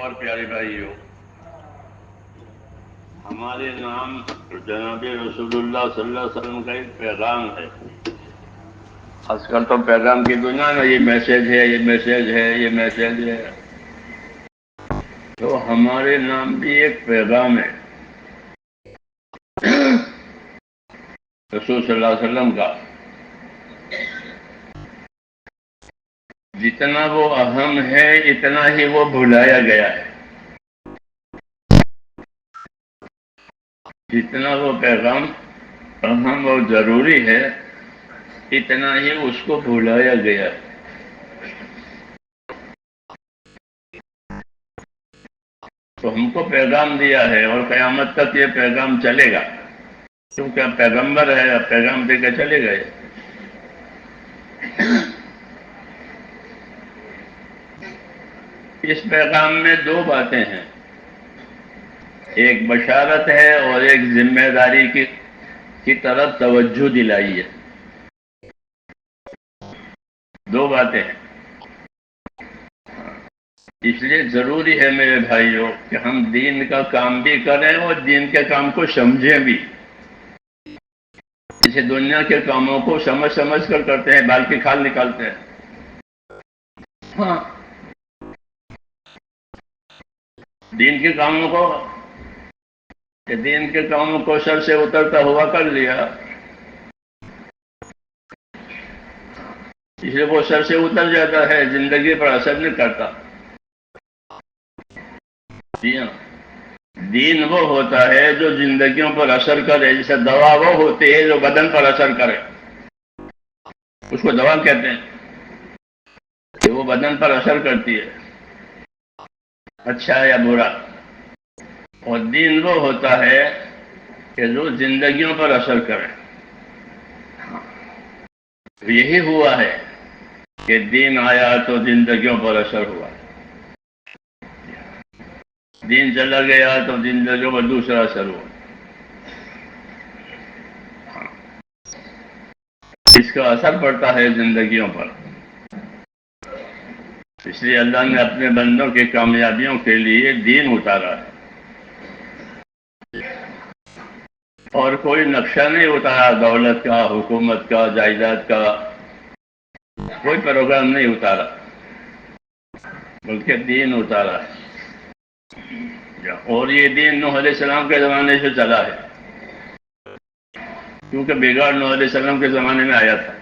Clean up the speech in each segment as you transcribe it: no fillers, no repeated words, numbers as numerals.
اور پیارے بھائیوں، ہمارے نام جناب رسول اللہ صلی اللہ علیہ وسلم کا ایک پیغام ہے۔ آج کل تو پیغام کی دنیا میں یہ میسج ہے، یہ میسج ہے، یہ میسج ہے، تو ہمارے نام بھی ایک پیغام ہے رسول صلی اللہ علیہ وسلم کا۔ جتنا وہ اہم ہے اتنا ہی وہ بھلایا گیا ہے، جتنا وہ پیغام اہم اور ضروری ہے اتنا ہی اس کو بھلایا گیا ہے۔ تو ہم کو پیغام دیا ہے اور قیامت تک یہ پیغام چلے گا، کیونکہ پیغمبر ہے، اب پیغام دے کے چلے گئے۔ اس پیغام میں دو باتیں ہیں، ایک بشارت ہے اور ایک ذمہ داری کی طرف توجہ دلائی ہے۔ دو باتیں ہیں، اس لیے ضروری ہے میرے بھائیوں کہ ہم دین کا کام بھی کریں اور دین کے کام کو سمجھیں بھی۔ اسے دنیا کے کاموں کو سمجھ سمجھ کر کرتے ہیں، بال کی کھال نکالتے ہیں۔ ہاں، دین کے کاموں کو سر سے اترتا ہوا کر لیا، اس لیے وہ سر سے اتر جاتا ہے، زندگی پر اثر نہیں کرتا۔ دین وہ ہوتا ہے جو زندگیوں پر اثر کرے، جیسے دوا وہ ہوتی ہے جو بدن پر اثر کرے، اس کو دوا کہتے ہیں کہ وہ بدن پر اثر کرتی ہے، اچھا یا برا۔ اور دین وہ ہوتا ہے کہ جو زندگیوں پر اثر کرے۔ یہی ہوا ہے کہ دین آیا تو زندگیوں پر اثر ہوا، دین چلا گیا تو زندگیوں پر دوسرا اثر ہوا۔ اس کا اثر پڑتا ہے زندگیوں پر، اس لیے اللہ نے اپنے بندوں کی کامیابیوں کے لیے دین اتارا ہے، اور کوئی نقشہ نہیں اتارا دولت کا، حکومت کا، جائیداد کا، کوئی پروگرام نہیں اتارا، بلکہ دین اتارا ہے۔ اور یہ دین نوح علیہ السلام کے زمانے سے چلا ہے، کیونکہ بگاڑ نوح علیہ السلام کے زمانے میں آیا تھا۔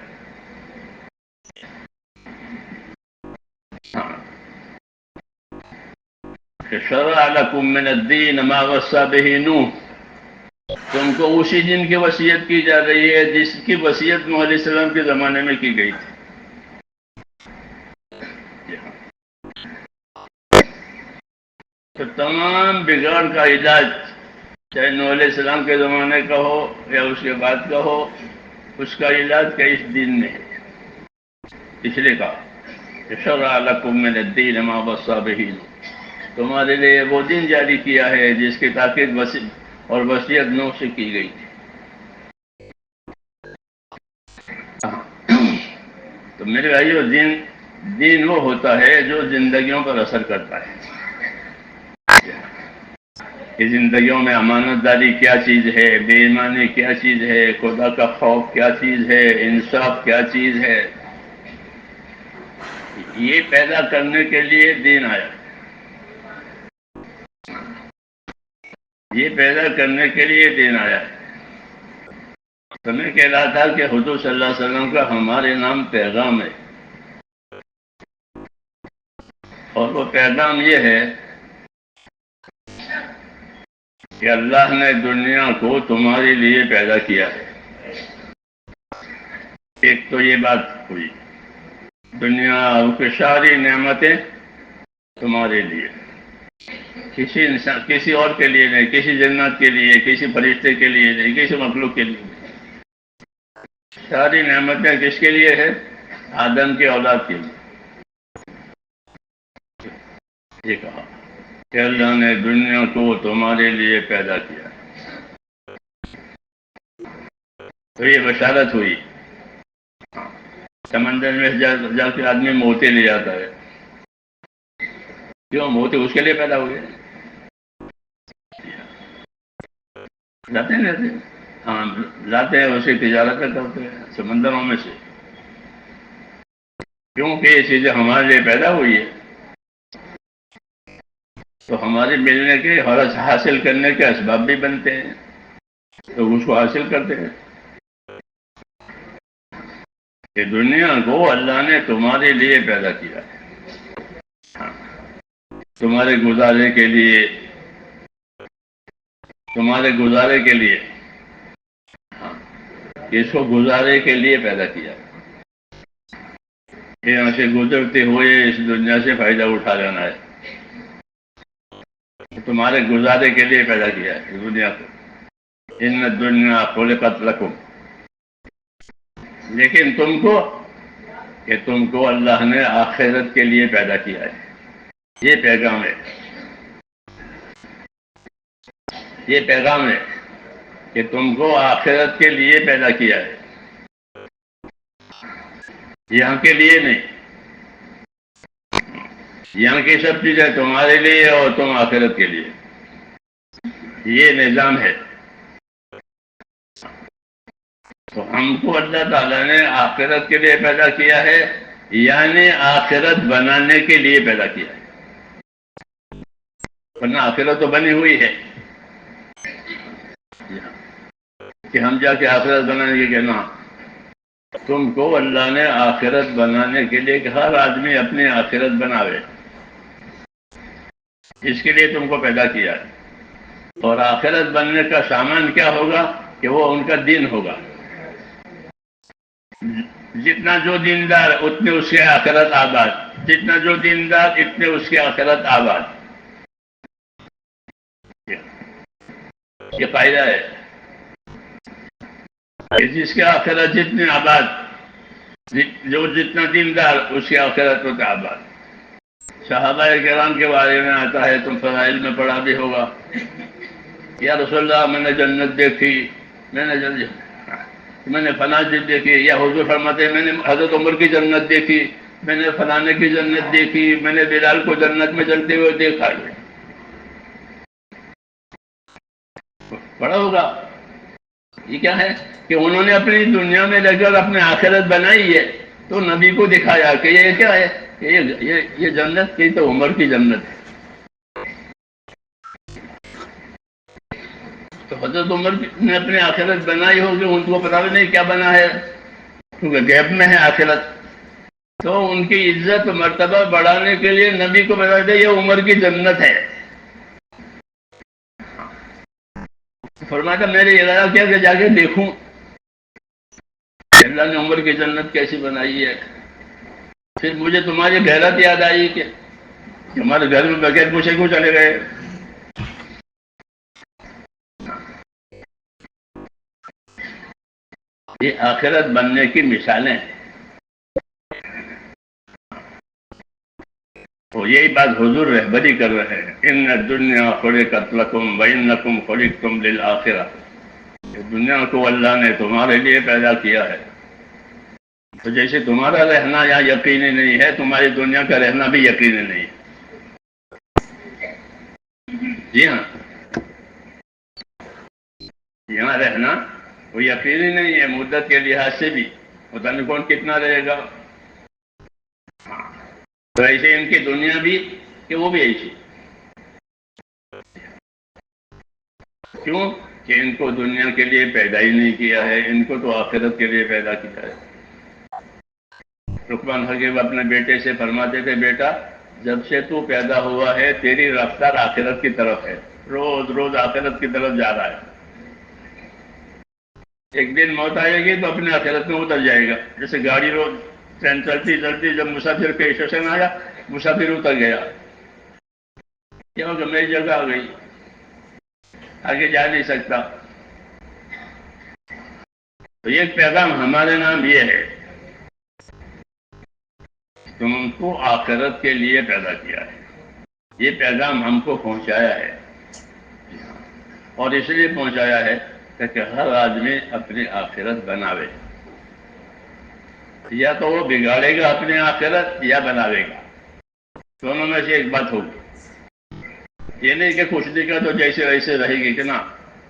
شرع لکم من الدین ما وصی بہ نوح، تم کو اسی دن کی وصیت کی جا رہی ہے جس کی وصیت نوح علیہ السلام کے زمانے میں کی گئی تھی۔ تو تمام بگاڑ کا علاج، چاہے نوح علیہ السلام کے زمانے کا ہو یا اس کے بعد کا ہو، اس کا علاج کا اس دین میں ہے۔ اس لیے کہا شرع لکم من الدین ما وصی بہ نوح، تمہارے لیے وہ دین جاری کیا ہے جس کی تاکید اور وصیت نوح سے کی گئی تھی۔ تو میرے بھائیو، دین وہ ہوتا ہے جو زندگیوں پر اثر کرتا ہے کہ زندگیوں میں امانت داری کیا چیز ہے، بے ایمانی کیا چیز ہے، خدا کا خوف کیا چیز ہے، انصاف کیا چیز ہے۔ یہ پیدا کرنے کے لیے دین آیا، یہ پیدا کرنے کے لیے دین آیا۔ تو میں کہہ رہا تھا کہ حضور صلی اللہ علیہ وسلم کا ہمارے نام پیغام ہے، اور وہ پیغام یہ ہے کہ اللہ نے دنیا کو تمہارے لیے پیدا کیا ہے۔ ایک تو یہ بات ہوئی، دنیا کی ساری نعمتیں تمہارے لیے، کسی انسان، کسی اور کے لیے نہیں، کسی جنت کے لیے، کسی فرشتے کے لیے نہیں، کسی مخلوق کے لیے نہیں۔ ساری نعمتیں کس کے لیے ہے؟ آدم کی اولاد کے لیے۔ یہ کہا کہ اللہ نے دنیا کو تمہارے لیے پیدا کیا، تو یہ بشارت ہوئی۔ سمندر میں جا کے آدمی موتی لے جاتا ہے، کیوں؟ وہ تو اس کے لیے پیدا ہوئے، جاتے ہیں رہتے ہیں، ہاں جاتے ہیں، اسی تجارتیں کرتے ہیں سمندروں میں سے، کیونکہ یہ چیزیں ہمارے لیے پیدا ہوئی ہے، تو ہمارے ملنے کے حرص حاصل کرنے کے اسباب بھی بنتے ہیں، تو اس کو حاصل کرتے ہیں. کہ دنیا کو اللہ نے تمہارے لیے پیدا کیا ہے، ہاں، تمہارے گزارے کے لیے، تمہارے گزارے کے لیے، ہاں، اس کو گزارے کے لیے پیدا کیا، یہاں سے گزرتے ہوئے اس دنیا سے فائدہ اٹھا لینا ہے، تمہارے گزارے کے لیے پیدا کیا ہے دنیا کو. ان الدنیا خلقت لکم، لیکن تم کو اللہ نے آخرت کے لیے پیدا کیا ہے. یہ پیغام ہے، یہ پیغام ہے کہ تم کو آخرت کے لیے پیدا کیا ہے، یہاں کے لیے نہیں. یہاں کی سب چیزیں تمہارے لیے اور تم آخرت کے لیے، یہ نظام ہے. تو ہم کو اللہ تعالیٰ نے آخرت کے لیے پیدا کیا ہے، یعنی آخرت بنانے کے لیے پیدا کیا ہے، ورنہ آخرت تو بنی ہوئی ہے کہ ہم جا کے آخرت بنانے کی کہنا. تم کو اللہ نے آخرت بنانے کے لیے کہ ہر آدمی اپنی آخرت بناوے، اس کے لیے تم کو پیدا کیا ہے. اور آخرت بننے کا سامان کیا ہوگا؟ کہ وہ ان کا دین ہوگا. جتنا جو دیندار اتنے اس کے آخرت آباد، جتنا جو دیندار اتنے اس کے آخرت آباد. یہ فائدہ ہے کہ جس کے آخرت جتنے آباد، جو جتنا دیندار اس کے آخرت ہوتا آباد. صحابہ کرام کے بارے میں آتا ہے، تم فضائل میں پڑھا بھی ہوگا، یا رسول اللہ میں نے جنت دیکھی، میں نے فلاں چیز دیکھی، یا حضور فرماتے ہیں میں نے حضرت عمر کی جنت دیکھی، میں نے فلانے کی جنت دیکھی، میں نے بلال کو جنت میں چلتے ہوئے دیکھا. پڑھا ہوگا. یہ کیا ہے کہ انہوں نے اپنی دنیا میں لے کر اپنے آخرت بنائی ہے، تو نبی کو دکھایا کہ یہ کیا ہے، یہ جنت کی تو عمر کی جنت ہے. تو حضرت عمر نے اپنی آخرت بنائی ہوگی، ان کو پتا بھی نہیں کیا بنا ہے، کیونکہ غیب میں ہے آخرت. تو ان کی عزت مرتبہ بڑھانے کے لیے نبی کو بتا دے یہ عمر کی جنت ہے. فرمایا میں نے ارادہ کیا کہ جا کے دیکھوں اللہ نے عمر کی جنت کیسی بنائی ہے. پھر مجھے تمہاری غیرت یاد آئی کہ ہمارے گھر میں بغیر پوچھے کیوں چلے گئے. یہ آخرت بننے کی مثالیں ہیں. تو یہی بات حضور رہبری کر رہے ہیں، ان الدنیا خلقت لکم وانکم خلقتم للآخرہ. دنیا کو اللہ نے تمہارے لیے پیدا کیا ہے. تو جیسے تمہارا رہنا یہاں یقینی نہیں ہے، تمہاری دنیا کا رہنا بھی یقینی نہیں ہے. جی ہاں، یہاں رہنا وہ یقینی نہیں ہے مدت کے لحاظ سے بھی، پتہ نہیں کون کتنا رہے گا. تو ایسے ان کی دنیا بھی کہ وہ بھی ایسی. کیوں کہ ان کو دنیا کے لیے پیدا ہی نہیں کیا ہے، ان کو تو آخرت کے لیے پیدا کیا ہے. لقمان حکیم اپنے بیٹے سے فرماتے تھے بیٹا جب سے تو پیدا ہوا ہے تیری رفتار آخرت کی طرف ہے، روز روز آخرت کی طرف جا رہا ہے. ایک دن موت آئے گی تو اپنے آخرت میں اتر جائے گا. جیسے گاڑی روز ٹرین چلتی چلتی جب مسافر کے اسٹیشن آیا، مسافر اتر گیا، کیا ہوگا میری جگہ آ گئی، آگے جا نہیں سکتا. تو یہ پیغام ہمارے نام یہ ہے، تم کو آخرت کے لیے پیدا کیا ہے. یہ پیغام ہم کو پہنچایا ہے، اور اس لیے پہنچایا ہے کہ ہر آدمی اپنی آخرت بناوے. یا تو وہ بگاڑے گا اپنی آخرت یا بناوے گا، دونوں میں سے ایک بات ہوگی. یہ نہیں کہ کچھ دکھا تو جیسے ویسے رہے گی کہ نا،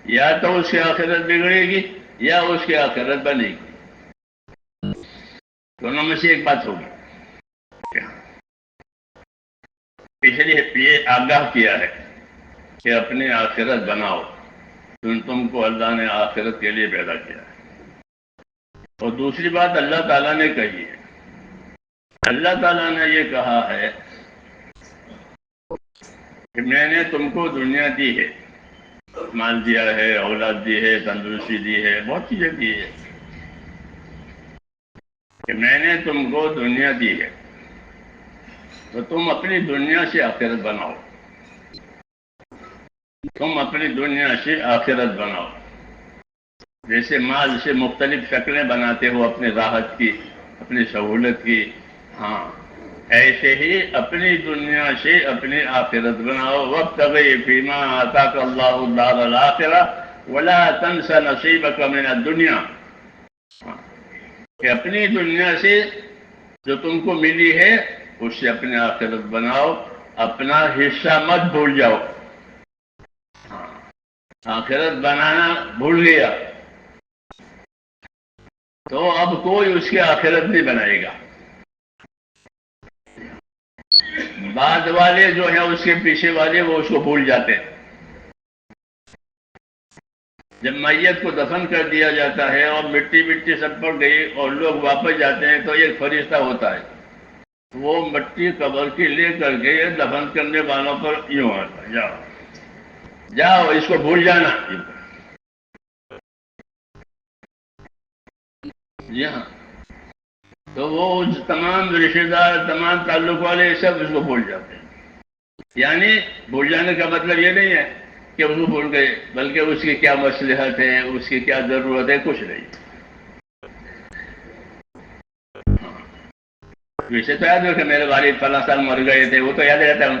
یا تو اس کی آخرت بگڑے گی یا اس کی آخرت بنے گی، دونوں میں سے ایک بات ہوگی۔ اس لیے یہ آگاہ کیا ہے کہ اپنی آخرت بناؤ، تم کو اللہ نے آخرت کے لیے پیدا کیا ہے۔ اور دوسری بات اللہ تعالیٰ نے کہی ہے، اللہ تعالیٰ نے یہ کہا ہے کہ میں نے تم کو دنیا دی ہے، مال دیا ہے، اولاد دی ہے، تندرستی دی ہے، بہت چیزیں دی ہے، کہ میں نے تم کو دنیا دی ہے تو تم اپنی دنیا سے آخرت بناؤ، تم اپنی دنیا سے آخرت بناؤ۔ جیسے مال سے مختلف شکلیں بناتے ہو اپنے راحت کی، اپنی سہولت کی، ہاں ایسے ہی اپنی دنیا سے اپنی آخرت بناؤ۔ وابتغِ فیما آتاک اللہ الدار الآخرہ ولا تنس نصیبک من الدنیا، کہ اپنی دنیا سے جو تم کو ملی ہے اس سے اپنی آخرت بناؤ، اپنا حصہ مت بھول جاؤ۔ آخرت بنانا بھول گیا تو اب کوئی اس کی آخرت نہیں بنائے گا۔ بعد والے جو ہیں اس کے پیچھے والے وہ اس کو بھول جاتے ہیں۔ جب میت کو دفن کر دیا جاتا ہے اور مٹی مٹی سب پڑ گئی اور لوگ واپس جاتے ہیں تو ایک فرشتہ ہوتا ہے، وہ مٹی قبر کی لے کر کے دفن کرنے والوں پر یوں آتا ہے، جاؤ جاؤ اس کو بھول جانا۔ جی ہاں، تو وہ تمام رشتے دار، تمام تعلق والے سب اس کو بھول جاتے ہیں۔ یعنی بھول جانے کا مطلب یہ نہیں ہے کہ اس کو بھول گئے، بلکہ اس کی کیا مصلحت ہے، اس کی کیا ضرورت ہے، کچھ نہیں۔ ویسے تو یاد ہو کہ میرے والد فلاں سال مر گئے تھے، وہ تو یاد رہتا ہے،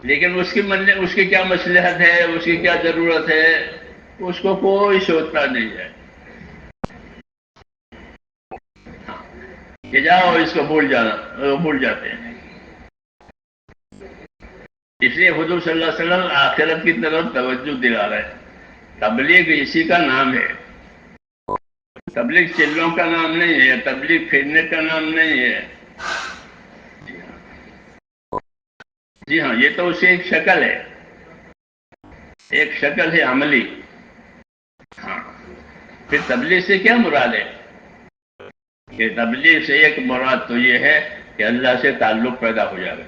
لیکن اس کی کیا مصلحت ہے، اس کی کیا ضرورت ہے، اس کو کوئی سوچتا نہیں ہے کہ جاؤ اس کو بھول جانا، وہ بھول جاتے ہیں۔ اس لیے حضور صلی اللہ علیہ وسلم آخرت کی طرف توجہ دلا رہے ہیں۔ تبلیغ اسی کا نام ہے، تبلیغ چلوں کا نام نہیں ہے، تبلیغ پھرنے کا نام نہیں ہے۔ جی ہاں، یہ تو اسے ایک شکل ہے، ایک شکل ہے عملی۔ ہاں، پھر تبلیغ سے کیا مراد ہے؟ کہ تبلیغ سے ایک مراد تو یہ ہے کہ اللہ سے تعلق پیدا ہو جائے،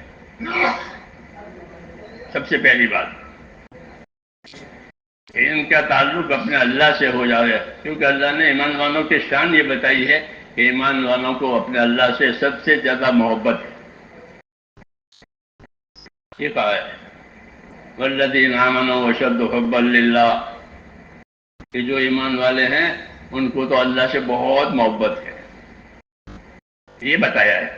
سب سے پہلی بات کہ ان کا تعلق اپنے اللہ سے ہو جائے، کیونکہ اللہ نے ایمان والوں کی شان یہ بتائی ہے کہ ایمان والوں کو اپنے اللہ سے سب سے زیادہ محبت ہے۔ یہ کہا ہے والذین آمنوا اشد حبا للہ، کہ جو ایمان والے ہیں ان کو تو اللہ سے بہت محبت ہے، یہ بتایا ہے،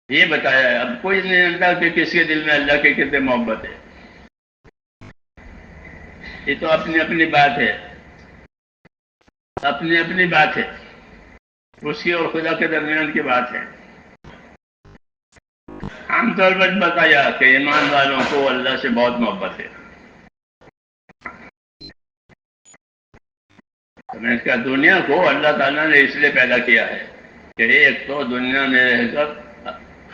یہ بتایا ہے۔ اب کوئی نہیں جانتا کہ کس کے دل میں اللہ کی کتنی محبت ہے، یہ تو اپنی اپنی بات ہے، اپنی اپنی بات ہے، اس کی اور خدا کے درمیان کی بات ہے۔ عام طور پر بتایا کہ ایمان والوں کو اللہ سے بہت محبت ہے۔ میں کہا دنیا کو اللہ تعالیٰ نے اس لیے پیدا کیا ہے کہ ایک تو دنیا میں رہ کر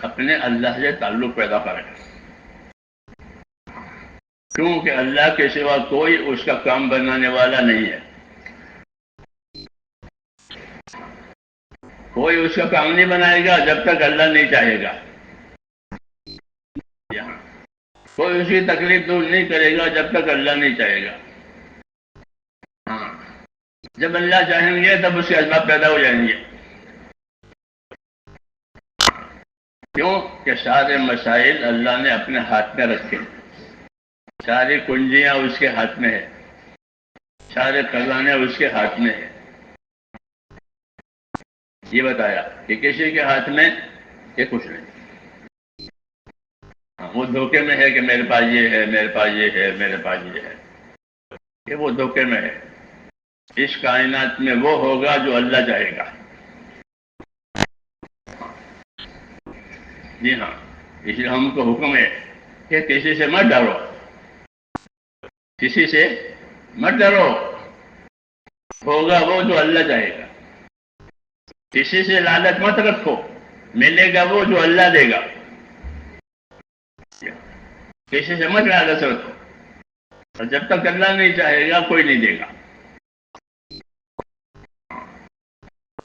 اپنے اللہ سے تعلق پیدا کرے، کیونکہ اللہ کے سوا کوئی اس کا کام بنانے والا نہیں ہے، کوئی اس کا کام نہیں بنائے گا جب تک اللہ نہیں چاہے گا، کوئی اس کی تکلیف دور نہیں کرے گا جب تک اللہ نہیں چاہے گا۔ ہاں، جب اللہ چاہیں گے تب اس کے اسباب پیدا ہو جائیں گے، کیوں کہ سارے مسائل اللہ نے اپنے ہاتھ میں رکھے، ساری کنجیاں اس کے ہاتھ میں ہے، سارے خزانے اس کے ہاتھ میں ہے۔ یہ بتایا کہ کسی کے ہاتھ میں یہ کچھ نہیں، وہ دھوکے میں ہے کہ میرے پاس یہ ہے، میرے پاس یہ ہے، میرے پاس یہ ہے، کہ وہ دھوکے میں ہے۔ اس کائنات میں وہ ہوگا جو اللہ چاہے گا۔ جی ہاں، اس لیے ہم کو حکم ہے کہ کسی سے مت ڈرو، کسی سے مت ڈرو، ہوگا وہ جو اللہ چاہے گا۔ کسی سے لالچ مت رکھو، ملے گا وہ جو اللہ دے گا۔ کسی سے مت لالچ رکھو، اور جب تک اللہ نہیں چاہے گا کوئی نہیں دے گا۔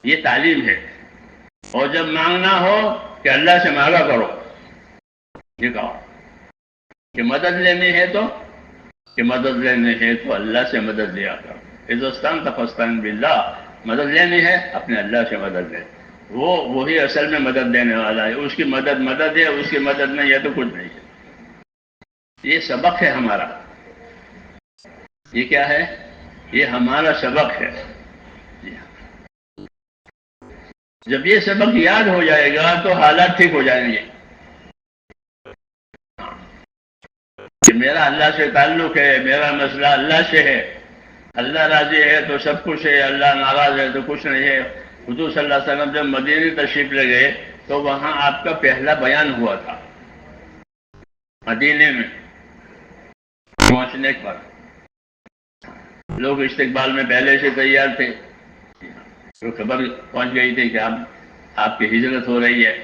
یہ تعلیم ہے۔ اور جب مانگنا ہو کہ اللہ سے مانگا کرو، یہ کہو کہ مدد لینی ہے تو اللہ سے مدد لیا کرو۔ عزستان تفستان باللہ، مدد لینی ہے اپنے اللہ سے مدد لے، وہی اصل میں مدد دینے والا ہے۔ اس کی مدد ہے، اس کی مدد نہیں ہے تو کچھ نہیں ہے۔ یہ سبق ہے ہمارا۔ یہ کیا ہے؟ یہ ہمارا سبق ہے۔ جب یہ سبق یاد ہو جائے گا تو حالات ٹھیک ہو جائیں گے کہ میرا اللہ سے تعلق ہے، میرا مسئلہ اللہ سے ہے، اللہ راضی ہے تو سب کچھ ہے، اللہ ناراض ہے تو کچھ نہیں ہے۔ حضور صلی اللہ علیہ وسلم جب مدینے تشریف لے گئے تو وہاں آپ کا پہلا بیان ہوا تھا۔ مدینے میں پہنچنے پر لوگ استقبال میں پہلے سے تیار تھے، تو خبر پہنچ گئی تھی کہ آپ کی ہجرت ہو رہی ہے،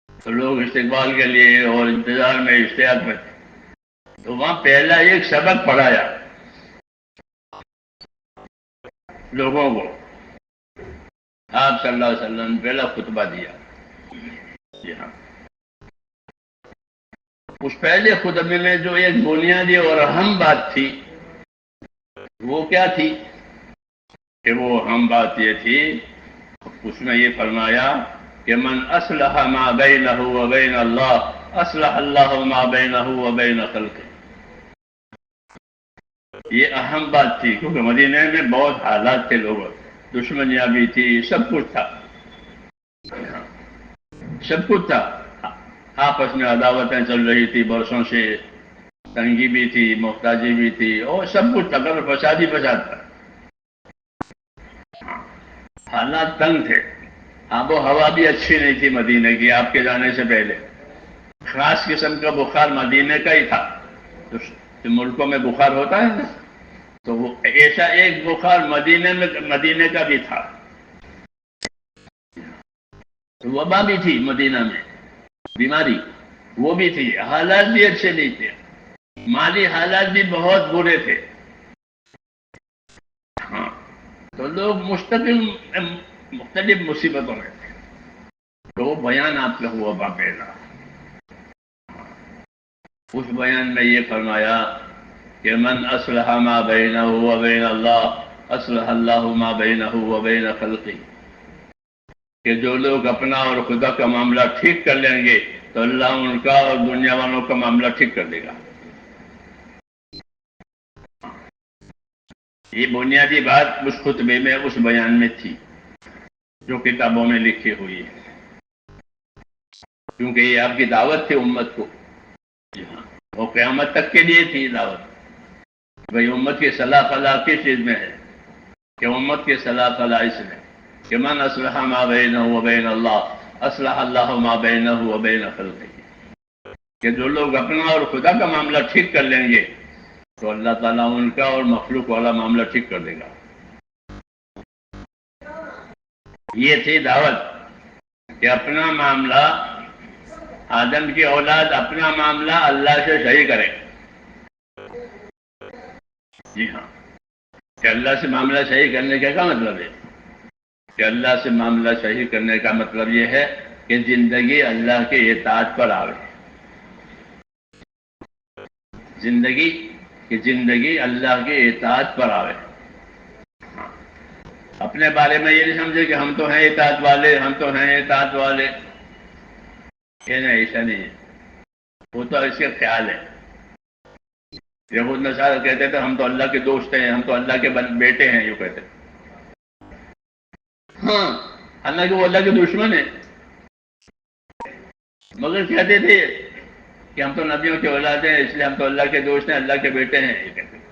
تو لوگ استقبال کے لیے اور انتظار میں اشتیاق میں تھے۔ تو وہاں پہلا ایک سبق پڑھایا لوگوں کو، آپ صلی اللہ علیہ وسلم نے پہلا خطبہ دیا۔ جی ہاں، اس پہلے خطبے میں جو ایک بنیادی اور اہم بات تھی وہ کیا تھی؟ کہ وہ اہم بات یہ تھی، اس میں یہ فرمایا کہ من اصلح ما بینہ و بین اللہ اصلح اللہ ما بینہ و بین خلقہ۔ یہ اہم بات تھی، کیونکہ مدینے میں بہت حالات تھے، لوگ دشمنیاں بھی تھی، سب کچھ تھا، سب کچھ تھا۔ آپس میں عداوتیں چل رہی تھی برسوں سے، تنگی بھی تھی، محتاجی بھی تھی، اور سب کچھ تھا، فساد ہی فساد تھا۔ حالات تنگ تھے، آب و ہوا بھی اچھی نہیں تھی مدینے کی آپ کے جانے سے پہلے۔ خاص قسم کا بخار مدینے کا ہی تھا، تو ملکوں میں بخار ہوتا ہے نا، تو وہ ایسا ایک بخار مدینے کا بھی تھا۔ وبا بھی تھی مدینہ میں، بیماری وہ بھی تھی، حالات بھی اچھے نہیں تھے، مالی حالات بھی بہت برے تھے۔ ہاں، تو لوگ مختلف مصیبتوں میں تھے، تو وہ بیان آپ کا ہوا باقاعدہ۔ اس بیان میں یہ فرمایا کہ من اصلح ما بینہ و بین اللہ اصلح اللہ ما بینہ و بین خلقہ، کہ جو لوگ اپنا اور خدا کا معاملہ ٹھیک کر لیں گے تو اللہ ان کا اور دنیا والوں کا معاملہ ٹھیک کر دے گا۔ یہ بنیادی بات اس خطبے میں، اس بیان میں تھی جو کتابوں میں لکھی ہوئی ہے، کیونکہ یہ آپ کی دعوت تھی امت کو۔ وہ قیامت تک کے لیے تھی دعوت، بھئی امت کی صلاح فلاح کس چیز میں ہے؟ کہ امت کی صلاح فلاح اس میں کہ من اصلح ما بینہ و بین اللہ اصلح اللہ ما بینہ و بین خلقہ، کہ جو لوگ اپنا اور خدا کا معاملہ ٹھیک کر لیں گے تو اللہ تعالیٰ ان کا اور مخلوق والا معاملہ ٹھیک کر دے گا۔ یہ تھی دعوت کہ اپنا معاملہ، آدم کی اولاد اپنا معاملہ اللہ سے صحیح کرے۔ جی ہاں، کہ اللہ سے معاملہ صحیح کرنے کا کیا مطلب ہے؟ کہ اللہ سے معاملہ صحیح کرنے کا مطلب یہ ہے کہ زندگی اللہ کے اطاعت پر آوے، زندگی اللہ کے اطاعت پر آوے۔ اپنے بارے میں یہ نہیں سمجھے کہ ہم تو ہیں اطاعت والے، ہم تو ہیں اطاعت والے، یہ نہیں، ایسا نہیں ہے، وہ تو اس کے خیال ہے۔ یہود نصارہ کہتے تھے ہم تو اللہ کے دوست ہیں، ہم تو اللہ کے بیٹے ہیں، یوں کہتے تھے۔ ہاں، حالانکہ وہ اللہ کے دشمن ہیں، مگر کہتے تھے کہ ہم تو نبیوں کے اولاد ہیں، اس لیے ہم تو اللہ کے دوست ہیں، اللہ کے بیٹے ہیں، یہ کہتے تھے۔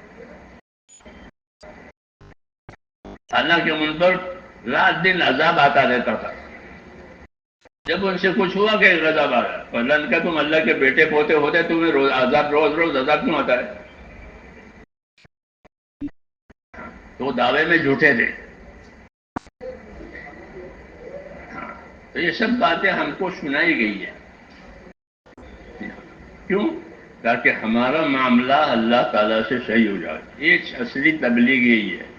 حالانکہ ان پر رات دن عذاب آتا رہتا تھا، جب ان سے کچھ ہوا کہ غضب آ رہا، اللہ نے کہا تم اللہ کے بیٹے پوتے ہوتے تمہیں روز روز عذاب کیوں آتا ہے؟ تو وہ دعوے میں جھوٹے تھے. تو یہ سب باتیں ہم کو سنائی گئی ہیں. کیوں؟ تاکہ ہمارا معاملہ اللہ تعالیٰ سے صحیح ہو جائے. یہ اصلی تبلیغ یہی ہے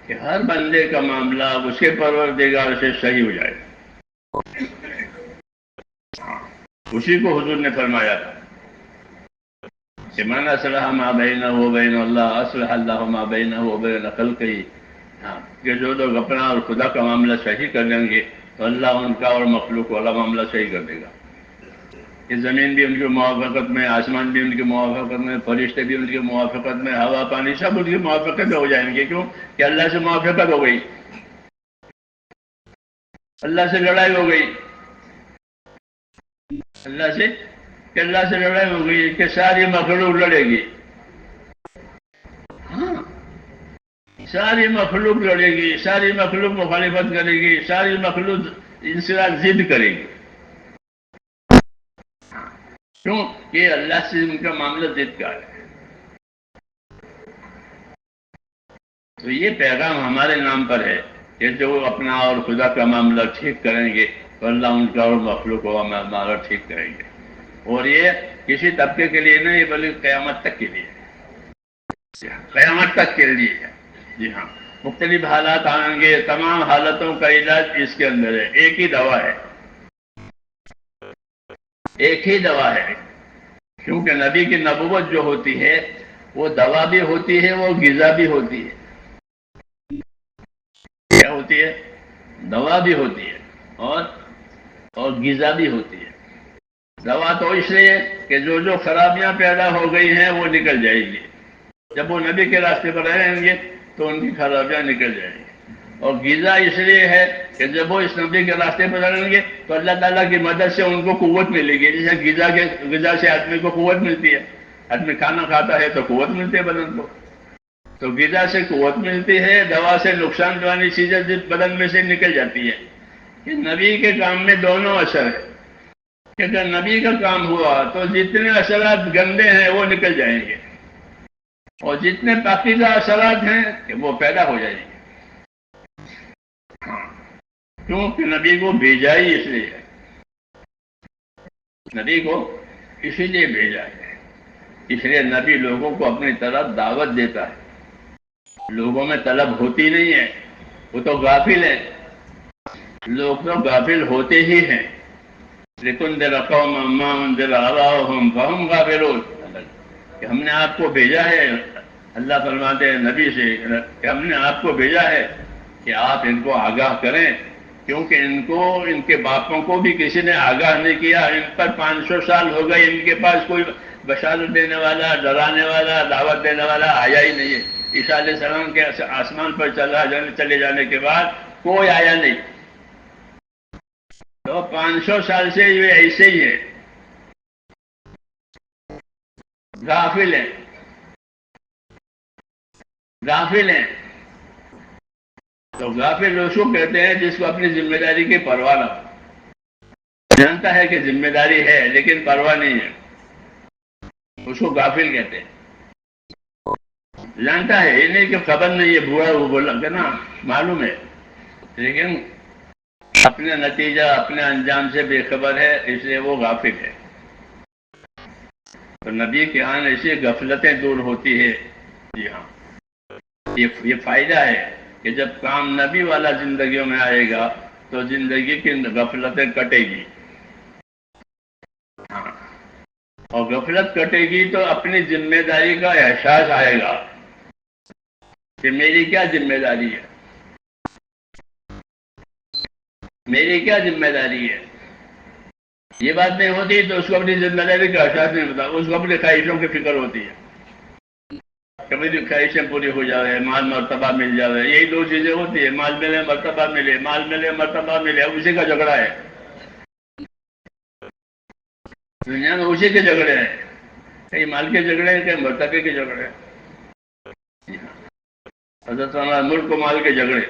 کہ ہر بندے کا معاملہ اس کے پروردگار سے صحیح ہو جائے. اسی کو حضور نے فرمایا تھا کہ من اصلح ما بینہ و بین اللہ اصلح اللہ ما بینہ و بین خلقہ. کہ جو لوگ اپنا اور خدا کا معاملہ صحیح کر لیں گے تو اللہ ان کا اور مخلوق والا معاملہ صحیح کر دے گا. یہ زمین بھی ان کی موافقت میں، آسمان بھی ان کی موافقت میں، فرشتے بھی ان کی موافقت میں، ہوا پانی سب ان کی موافقت میں ہو جائیں گے. کیوں کہ اللہ سے موافقت ہو گئی، اللہ سے لڑائی ہو گئی. اللہ سے لڑائی ہو گئی کہ ساری مخلوق لڑے گی. ہاں، ساری مخلوق لڑے گی، ساری مخلوق مخالفت کرے گی، ساری مخلوق ان سے ضد کرے گی. کیوں کہ اللہ سے ان کا معاملہ ضد کا ہے. تو یہ پیغام ہمارے نام پر ہے کہ جو اپنا اور خدا کا معاملہ ٹھیک کریں گے تو اللہ ان کا اور مخلوق کا معاملہ ٹھیک کریں گے. اور یہ کسی طبقے کے لیے نہیں بلکہ قیامت تک کے لیے، قیامت تک کے لیے ہے. جی ہاں، مختلف حالات آئیں گے، تمام حالتوں کا علاج اس کے اندر ہے. ایک ہی دوا ہے، ایک ہی دوا ہے. کیونکہ نبی کی نبوت جو ہوتی ہے وہ دوا بھی ہوتی ہے، وہ غذا بھی ہوتی ہے. کیا ہوتی ہے؟ دوا بھی ہوتی ہے اور غذا بھی ہوتی ہے. دوا تو اس لیے کہ جو خرابیاں پیدا ہو گئی ہیں وہ نکل جائے گی. جب وہ نبی کے راستے پر رہیں گے تو ان کی خرابیاں نکل جائیں گی. اور غذا اس لیے ہے کہ جب وہ اس نبی کے راستے پر رہیں گے تو اللہ تعالیٰ کی مدد سے ان کو قوت ملے گی. جیسے غذا سے آدمی کو قوت ملتی ہے، آدمی کھانا کھاتا ہے تو قوت ملتی ہے بدن کو. تو غذا سے قوت ملتی ہے، دوا سے نقصان والی چیزیں بدن میں سے نکل جاتی ہے. کہ نبی کے کام میں دونوں اثر ہے کہ اگر نبی کا کام ہوا تو جتنے اثرات گندے ہیں وہ نکل جائیں گے، اور جتنے پاکیزہ اثرات ہیں کہ وہ پیدا ہو جائیں گے. کیونکہ نبی کو بھیجا ہی اس لیے ہے، نبی کو اسی لیے بھیجا ہے. اس لیے نبی لوگوں کو اپنی طرف دعوت دیتا ہے. لوگوں میں طلب ہوتی نہیں ہے، وہ تو غافل ہیں. لوگ تو غافل ہوتے ہی ہیں. لِتُنذِرَ قَوْمًا مَا أُنذِرَ آبَاؤُهُمْ فَهُمْ غَافِلُونَ. کہ ہم نے آپ کو بھیجا ہے، اللہ فرماتے ہیں نبی سے کہ ہم نے آپ کو بھیجا ہے کہ آپ ان کو آگاہ کریں. کیونکہ ان کے باپوں کو بھی کسی نے آگاہ نہیں کیا. ان پر 500 سال ہو گئے، ان کے پاس کوئی بشارت دینے والا، ڈرانے والا، دعوت دینے والا آیا ہی نہیں ہے. عیسیٰ علیہ السلام کے آسمان پر چلے جانے کے بعد کوئی آیا نہیں. تو 500 سال سے یہ ایسے ہی ہے، غافل ہیں، غافل ہیں. تو غافل اس کو کہتے ہیں جس کو اپنی ذمہ داری کی پرواہ نہ ہو. جانتا ہے کہ ذمہ داری ہے لیکن پرواہ نہیں ہے، اس کو غافل کہتے ہیں. جانتا ہے، یہ نہیں کہ خبر نہیں ہے، بوڑھا وہ بولا کہ نا معلوم ہے، لیکن اپنے نتیجہ اپنے انجام سے بے خبر ہے، اس لیے وہ غافل ہے. تو نبی کے ہاں ایسی غفلتیں دور ہوتی ہے. جی ہاں، یہ فائدہ ہے کہ جب کام نبی والا زندگیوں میں آئے گا تو زندگی کی غفلتیں کٹے گی. ہاں، اور غفلت کٹے گی تو اپنی ذمہ داری کا احساس آئے گا کہ میری کیا ذمہ داری ہے، میری کیا ذمہ داری ہے. یہ بات نہیں ہوتی تو اس کو اپنی ذمہ داری کا احساس نہیں ہوتا، اس کو اپنی خواہشوں کی فکر ہوتی ہے. کبھی بھی خواہشیں پوری ہو جائے، مال مرتبہ مل جائے، یہی دو چیزیں ہوتی ہیں. مال ملے، مرتبہ ملے، مال ملے، مرتبہ ملے. اسی کا جھگڑا ہے دنیا میں، اسی کے جھگڑے ہیں. کہیں مال کے جھگڑے ہیں، کہیں مرتبے کے جھگڑے ہیں. حضرت ہمارا ملک و مال کے جھگڑے.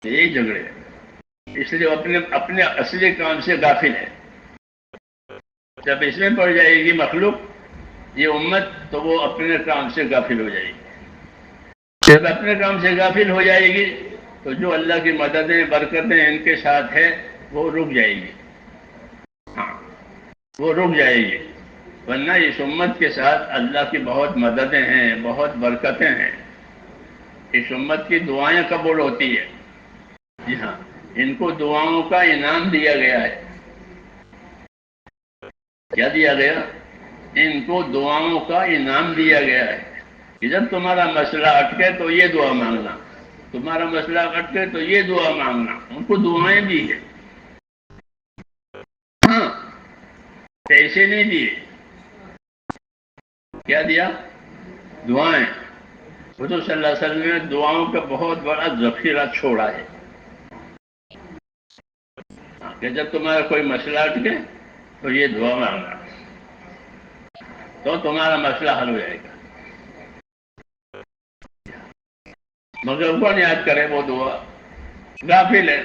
یہی جھگڑے ہیں، اس لیے وہ اپنے اصلی کام سے غافل ہے۔ جب اس میں پڑ جائے گی مخلوق، یہ امت، تو وہ اپنے کام سے غافل ہو جائے گی۔ جب اپنے کام سے غافل ہو جائے گی تو جو اللہ کی مددیں برکتیں ان کے ساتھ ہے وہ رک جائے گی، ہاں وہ رک جائے گی۔ ورنہ اس امت کے ساتھ اللہ کی بہت مددیں ہیں، بہت برکتیں ہیں۔ اس امت کی دعائیں قبول ہوتی ہے، جی ہاں، ان کو دعاؤں کا انعام دیا گیا ہے۔ کیا دیا گیا؟ ان کو دعاؤں کا انعام دیا گیا ہے کہ جب تمہارا مسئلہ اٹکے تو یہ دعا مانگنا، تمہارا مسئلہ اٹکے تو یہ دعا مانگنا۔ ان کو دعائیں دی ہیں، ہاں، پیسے نہیں دیے۔ کیا دیا؟ دعائیں۔ حضور صلی اللہ علیہ وسلم نے دعاؤں کا بہت بڑا ذخیرہ چھوڑا ہے کہ جب تمہارا کوئی مسئلہ اٹکے تو یہ دعا مانگنا، تو تمہارا مسئلہ حل ہو جائے گا۔ مگر کون یاد کرے وہ دعا؟ غافل ہے۔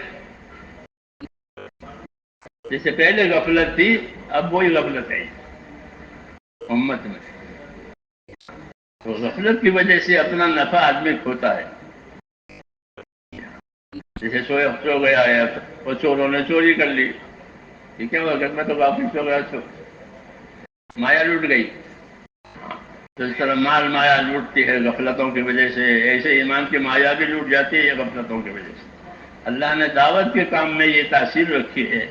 جیسے پہلے غفلت تھی، اب وہی غفلت ہے امت میں۔ تو غفلت کی وجہ سے اپنا نفع آدمی کھوتا ہے۔ جیسے سو گیا ہے، وہ چوروں نے چوری کر لی، ٹھیک ہے، وقت میں تو غافل سو گیا، مایا لوٹ گئی۔ تو اس طرح مال مایا لوٹتی ہے غفلتوں کی وجہ سے، ایسے ایمان کی مایا بھی لوٹ جاتی ہے غفلتوں کی وجہ سے۔ اللہ نے دعوت کے کام میں یہ تاثیر رکھی ہے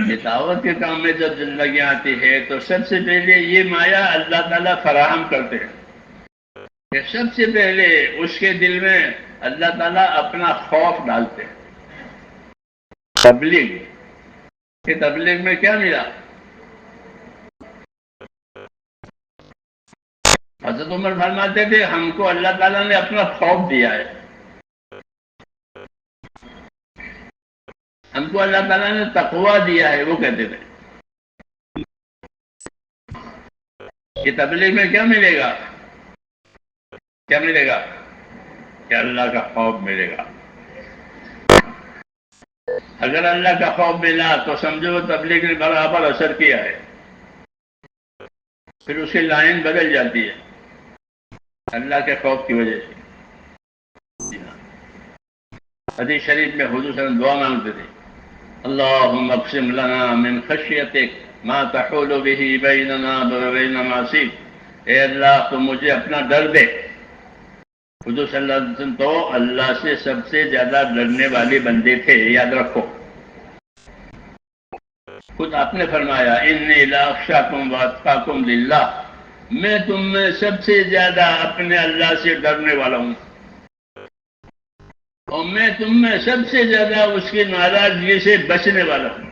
کہ دعوت کے کام میں جب زندگی آتی ہے تو سب سے پہلے یہ مایا اللہ تعالیٰ فراہم کرتے ہیں کہ سب سے پہلے اس کے دل میں اللہ تعالیٰ اپنا خوف ڈالتے ہیں۔ تبلیغ کہ تبلیغ میں کیا ملا؟ حضرت عمر فرماتے تھے ہم کو اللہ تعالیٰ نے اپنا خوف دیا ہے، ہم کو اللہ تعالیٰ نے تقویٰ دیا ہے۔ وہ کہتے تھے کہ تبلیغ میں کیا ملے گا؟ کیا ملے گا؟ کہ اللہ کا خوف ملے گا۔ اگر اللہ کا خوف ملا تو سمجھو تبلیغ نے برابر اثر کیا ہے، پھر اس کی لائن بدل جاتی ہے اللہ کے خوف کی وجہ سے۔ حدیث شریف میں حضور صلی اللہ علیہ وسلم دعا مانگتے تھے، اللہم اقسم لنا من خشیتک ما تحول به بیننا وبین معصیک۔ اے اللہ تو مجھے اپنا ڈر دے۔ حضور صلی اللہ علیہ وسلم تو اللہ سے سب سے زیادہ ڈرنے والے بندے تھے، یاد رکھو۔ خود آپ نے فرمایا انی لاخشاکم واتقاکم للہ، میں تم میں سب سے زیادہ اپنے اللہ سے ڈرنے والا ہوں، اور میں تم میں سب سے زیادہ اس کی ناراضگی سے بچنے والا ہوں۔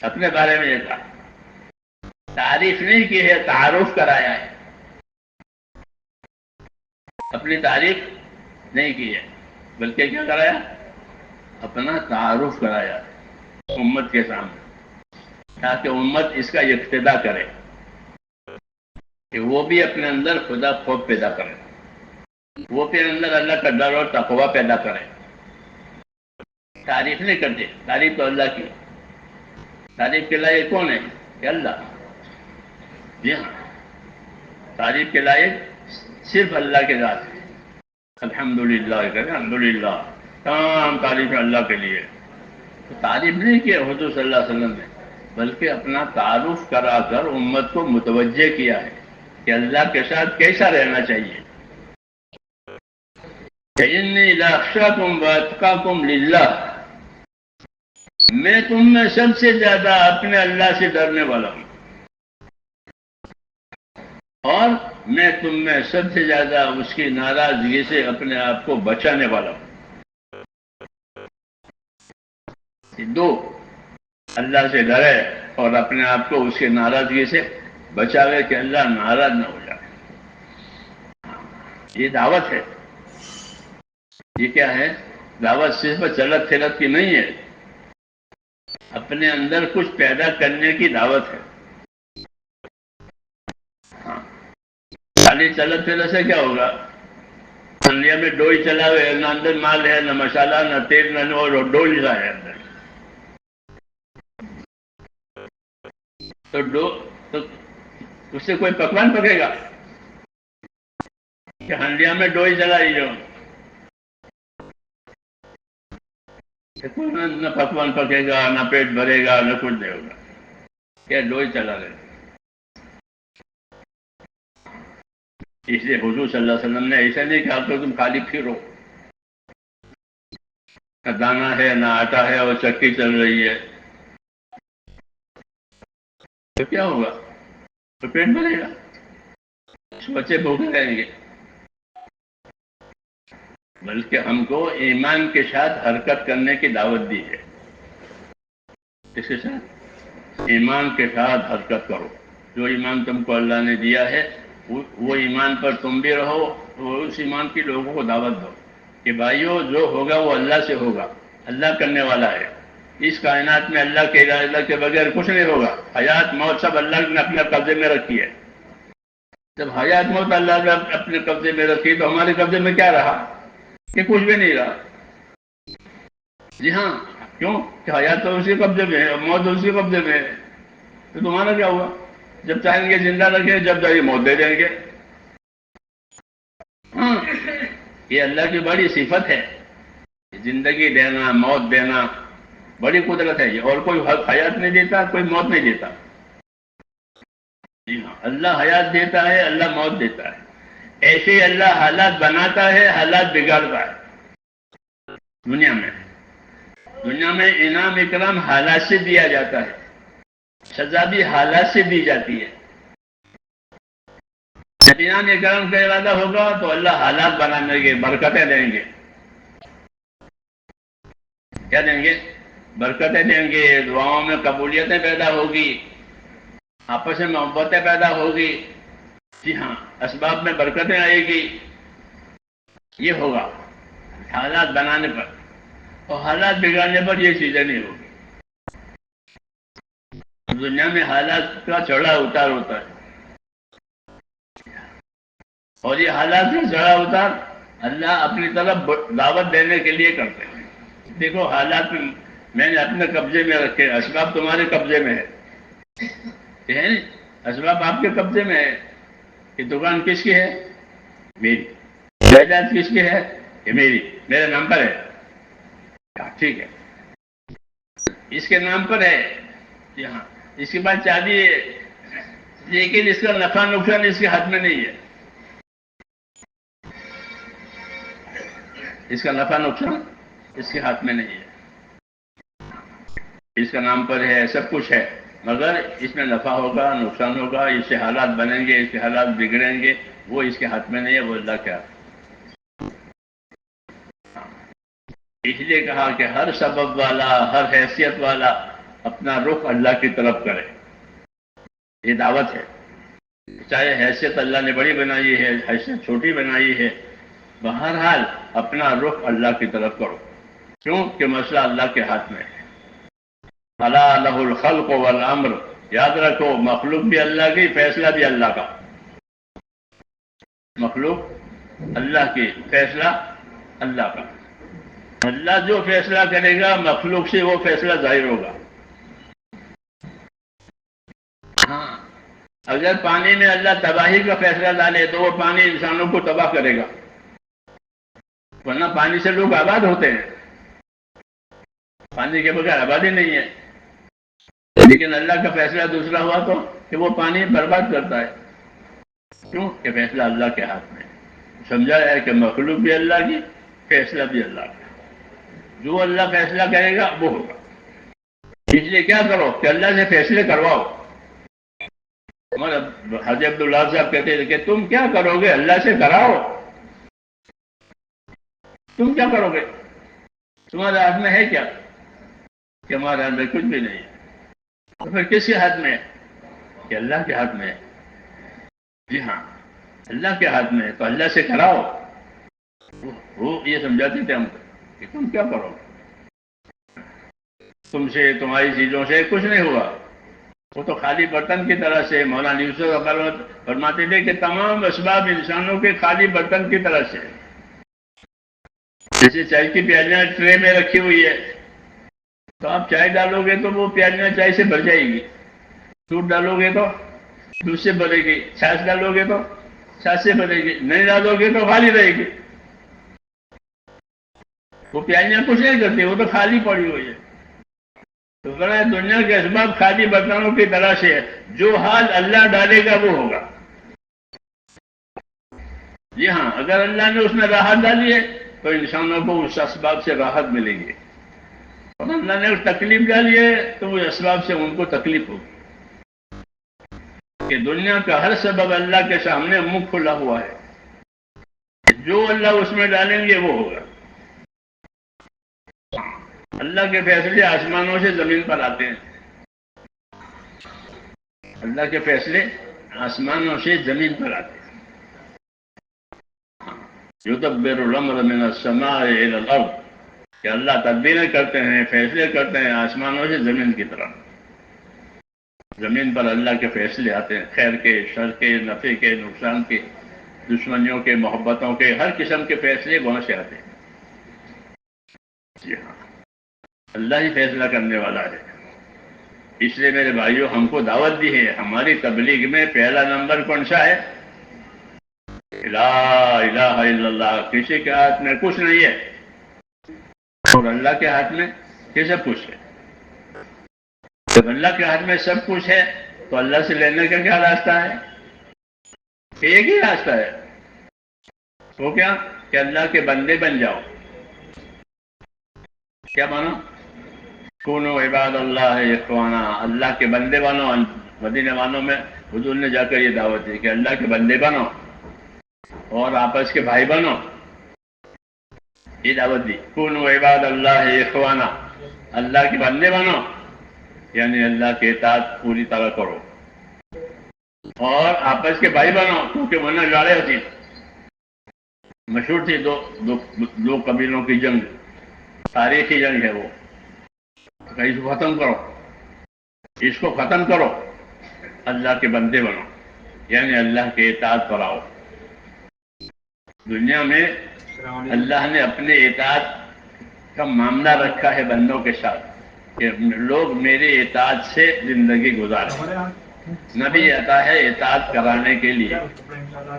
اپنے بارے میں یہ کہا، تعریف نہیں کی ہے، تعارف کرایا ہے۔ اپنی تعریف نہیں کی ہے بلکہ کیا کرایا؟ اپنا تعارف کرایا امت کے سامنے، تاکہ امت اس کا اقتدا کرے کہ وہ بھی اپنے اندر خدا خوف پیدا کرے، وہ اپنے اندر اللہ کا ڈر اور تقوی پیدا کرے۔ تعریف نہیں کرتے، تعریف تو اللہ کی، تعریف کے لائق کون ہے؟ کہ اللہ۔ جی ہاں، تعریف کے لائق صرف اللہ کے ذات ہے۔ الحمدللہ کہتے ہیں، الحمدللہ، تمام تعریف اللہ کے لیے۔ تو تعریف نہیں کیا حضور صلی اللہ علیہ وسلم نے، بلکہ اپنا تعارف کرا کر امت کو متوجہ کیا ہے کہ اللہ کے ساتھ کیسا رہنا چاہیے۔ انی لاخشاکم واتقاکم للہ، میں تم میں سب سے زیادہ اپنے اللہ سے ڈرنے والا ہوں، اور میں تم میں سب سے زیادہ اس کی ناراضگی سے اپنے آپ کو بچانے والا ہوں۔ دو، اللہ سے ڈرے اور اپنے آپ کو اس کی ناراضگی سے بچاوے کہ اللہ ناراض نہ ہو جائے۔ یہ دعوت ہے۔ یہ کیا ہے؟ دعوت صرف چلت پھرت کی نہیں ہے، اپنے اندر کچھ پیدا کرنے کی دعوت ہے۔ خالی چلت پھرت سے کیا ہوگا؟ ہنڈیا میں ڈوئی چلا ہوئے، نہ اندر مال ہے، نہ مسالہ، نہ تیل، نہ اور ڈوئی سا ہے اندر. تو اس سے کوئی پکوان پکے گا کہ ہنڈیا میں ڈوئی چلائی جو؟ نہ پکوان پکے گا، نہ پیٹ بھرے گا، نہ کچھ نہیں ہوگا. کیا ڈوئی چلا رہے؟ اس لیے حضور صلی اللہ علیہ وسلم نے ایسا نہیں کہا کہ تم خالی پھرو، نہ دانا ہے نہ آٹا ہے اور چکی چل رہی ہے، تو کیا ہوگا؟ تو پیٹ بھرے گا، بچے بھوکے رہیں گے. بلکہ ہم کو ایمان کے ساتھ حرکت کرنے کی دعوت دی ہے. اس کے ساتھ ایمان کے ساتھ حرکت کرو. جو ایمان تم کو اللہ نے دیا ہے وہ ایمان پر تم بھی رہو، اس ایمان کی لوگوں کو دعوت دو کہ بھائیو جو ہوگا وہ اللہ سے ہوگا، اللہ کرنے والا ہے. اس کائنات میں اللہ کے ارادے کے بغیر کچھ نہیں ہوگا. حیات موت سب اللہ نے اپنے قبضے میں رکھی ہے. جب حیات موت اللہ نے اپنے قبضے میں رکھی تو ہمارے قبضے میں کیا رہا؟ کہ کچھ بھی نہیں رہا. جی ہاں، کیوں کہ حیات تو اسی قبضے میں ہے، موت اسی قبضے میں ہے. تو تمہارا کیا ہوا؟ جب چاہیں گے زندہ رکھیں، جب چاہیے موت دے دیں گے. ہاں، یہ اللہ کی بڑی صفت ہے، زندگی دینا، موت دینا، بڑی قدرت ہے یہ. اور کوئی حیات نہیں دیتا، کوئی موت نہیں دیتا. جی ہاں، اللہ حیات دیتا ہے، اللہ موت دیتا ہے. ایسے ہی اللہ حالات بناتا ہے، حالات بگاڑتا ہے. دنیا میں انعام اکرام حالات سے دیا جاتا ہے، سزا بھی حالات سے دی جاتی ہے. جب انعام اکرام کا ارادہ ہوگا تو اللہ حالات بنانے کے برکتیں دیں گے. کیا دیں گے؟ برکتیں دیں گے. دعاؤں میں قبولیتیں پیدا ہوگی، آپس میں محبتیں پیدا ہوگی. جی ہاں، اسباب میں برکتیں آئے گی. یہ ہوگا حالات بنانے پر، اور حالات بگاڑنے پر یہ چیزیں نہیں ہوگی. دنیا میں حالات کا چڑھا اتار ہوتا ہے، اور یہ حالات کا چڑھا اتار اللہ اپنی طرف دعوت دینے کے لیے کرتے ہیں. دیکھو حالات میں نے اپنے قبضے میں رکھے، اسباب تمہارے قبضے میں ہے. اسباب آپ کے قبضے میں ہے. یہ دکان کس کی ہے؟ میری. جائیداد کس کی ہے؟ یہ میری، میرے نام پر ہے. ٹھیک ہے، اس کے نام پر ہے. یہاں اس کے بعد چابی ہے، لیکن اس کا نفع نقصان اس کے ہاتھ میں نہیں ہے. اس کا نفع نقصان اس کے ہاتھ میں نہیں ہے. اس کا نام پر ہے، سب کچھ ہے، مگر اس میں نفع ہوگا، نقصان ہوگا، اس سے حالات بنیں گے، اس کے حالات بگڑیں گے، وہ اس کے ہاتھ میں نہیں ہے، وہ اللہ کے ہاتھ. اس لیے کہا کہ ہر سبب والا، ہر حیثیت والا اپنا رخ اللہ کی طرف کرے. یہ دعوت ہے. چاہے حیثیت اللہ نے بڑی بنائی ہے، حیثیت چھوٹی بنائی ہے، بہرحال اپنا رخ اللہ کی طرف کرو. کیوں کہ مسئلہ اللہ کے ہاتھ میں ہے. الا لہ الخلق والامر. یاد رکھو، مخلوق بھی اللہ کی، فیصلہ بھی اللہ کا. مخلوق اللہ کی، فیصلہ اللہ کا. اللہ جو فیصلہ کرے گا مخلوق سے وہ فیصلہ ظاہر ہوگا. ہاں، اگر پانی میں اللہ تباہی کا فیصلہ ڈالے تو وہ پانی انسانوں کو تباہ کرے گا، ورنہ پانی سے لوگ آباد ہوتے ہیں. پانی کے بغیر آبادی نہیں ہے. لیکن اللہ کا فیصلہ دوسرا ہوا تو کہ وہ پانی برباد کرتا ہے. کیوں کہ فیصلہ اللہ کے ہاتھ میں. سمجھا ہے کہ مخلوق بھی اللہ کی، فیصلہ بھی اللہ کا. جو اللہ فیصلہ کرے گا وہ ہوگا. اس لیے کیا کرو کہ اللہ سے فیصلے کرواؤ. حضرت عبداللہ صاحب کہتے تھے کہ تم کیا کرو گے؟ اللہ سے کراؤ. تم کیا کرو گے؟ تمہارے ہاتھ میں ہے کیا؟ کہ ہمارے ہاتھ میں کچھ بھی نہیں ہے. تو پھر کس کے ہاتھ میں ہے؟ کہ اللہ کے ہاتھ میں ہے. جی ہاں، اللہ کے ہاتھ میں ہے، تو اللہ سے کراؤ. وہ یہ سمجھاتے تھے ہم کو کہ تم کیا کرو گے؟ تم سے، تمہاری چیزوں سے کچھ نہیں ہوا. وہ تو خالی برتن کی طرح سے. مولانا یوسف فرماتے تھے کہ تمام اسباب انسانوں کے خالی برتن کی طرح سے. جیسے چائے کی پیالیاں ٹرے میں رکھی ہوئی ہے، تو آپ چائے ڈالو گے تو وہ پیالیاں چائے سے بھر جائے گی، دودھ ڈالو گے تو دودھ سے بھرے گی، چھاچھ ڈالو گے تو چھاچھ سے بھرے گی، نہیں ڈالو گے تو خالی رہے گی. وہ پیالیاں کچھ نہیں کرتی، وہ تو خالی پڑی ہوئی ہے. تو ذرا دنیا کے اسباب خالی برتنوں کی طرح سے ہے، جو حال اللہ ڈالے گا وہ ہوگا. جی ہاں، اگر اللہ نے اس میں راحت ڈالی ہے تو انسانوں کو اس اسباب سے راحت ملے گی، اور اللہ نے تکلیف ڈالی ہے تو وہ اسباب سے ان کو تکلیف ہوگی. کہ دنیا کا ہر سبب اللہ کے سامنے منہ کھلا ہوا ہے، جو اللہ اس میں ڈالیں گے وہ ہوگا. اللہ کے فیصلے آسمانوں سے زمین پر آتے ہیں. اللہ کے فیصلے آسمانوں سے زمین پر آتے ہیں. یدبر الامر من السماء الى الارض، کہ اللہ تدبیریں کرتے ہیں، فیصلے کرتے ہیں آسمانوں سے زمین کی طرف. زمین پر اللہ کے فیصلے آتے ہیں، خیر کے، شر کے، نفع کے، نقصان کے، دشمنیوں کے، محبتوں کے، ہر قسم کے فیصلے وہاں سے آتے ہیں. جی ہاں، اللہ ہی فیصلہ کرنے والا ہے. اس لیے میرے بھائیوں، ہم کو دعوت دی ہے. ہماری تبلیغ میں پہلا نمبر کون سا ہے؟ لا الہ الا اللہ. کسی کے ہاتھ میں کچھ نہیں ہے اور اللہ کے ہاتھ میں سب کچھ ہے. جب اللہ کے ہاتھ میں سب کچھ ہے تو اللہ سے لینے کا کیا راستہ ہے؟ ایک ہی راستہ ہے. وہ کیا؟ کہ اللہ کے بندے بن جاؤ. کیا مانو؟ کونو عباد اللہ اخوانا، اللہ کے بندے بنو. مدینے والوں میں حضور نے جا کر یہ دعوت دی کہ اللہ کے بندے بنو اور آپس کے بھائی بنو. یہ دعوت دی، کونو عباد اللہ اخوانا، اللہ کے بندے بنو، یعنی اللہ کے اطاعت پوری طرح کرو، اور آپس کے بھائی بنو. کیونکہ ورنہ لڑائی ہوتی، مشہور تھی دو قبیلوں کی جنگ، تاریخی جنگ ہے وہ. اس کو ختم کرو، اس کو ختم کرو، اللہ کے بندے بنو، یعنی اللہ کے اطاعت پر آؤ. دنیا میں اللہ نے اپنے اطاعت کا معاملہ رکھا ہے بندوں کے ساتھ کہ لوگ میری اطاعت سے زندگی گزاریں. نبی آتا ہے اطاعت کرانے کے لیے.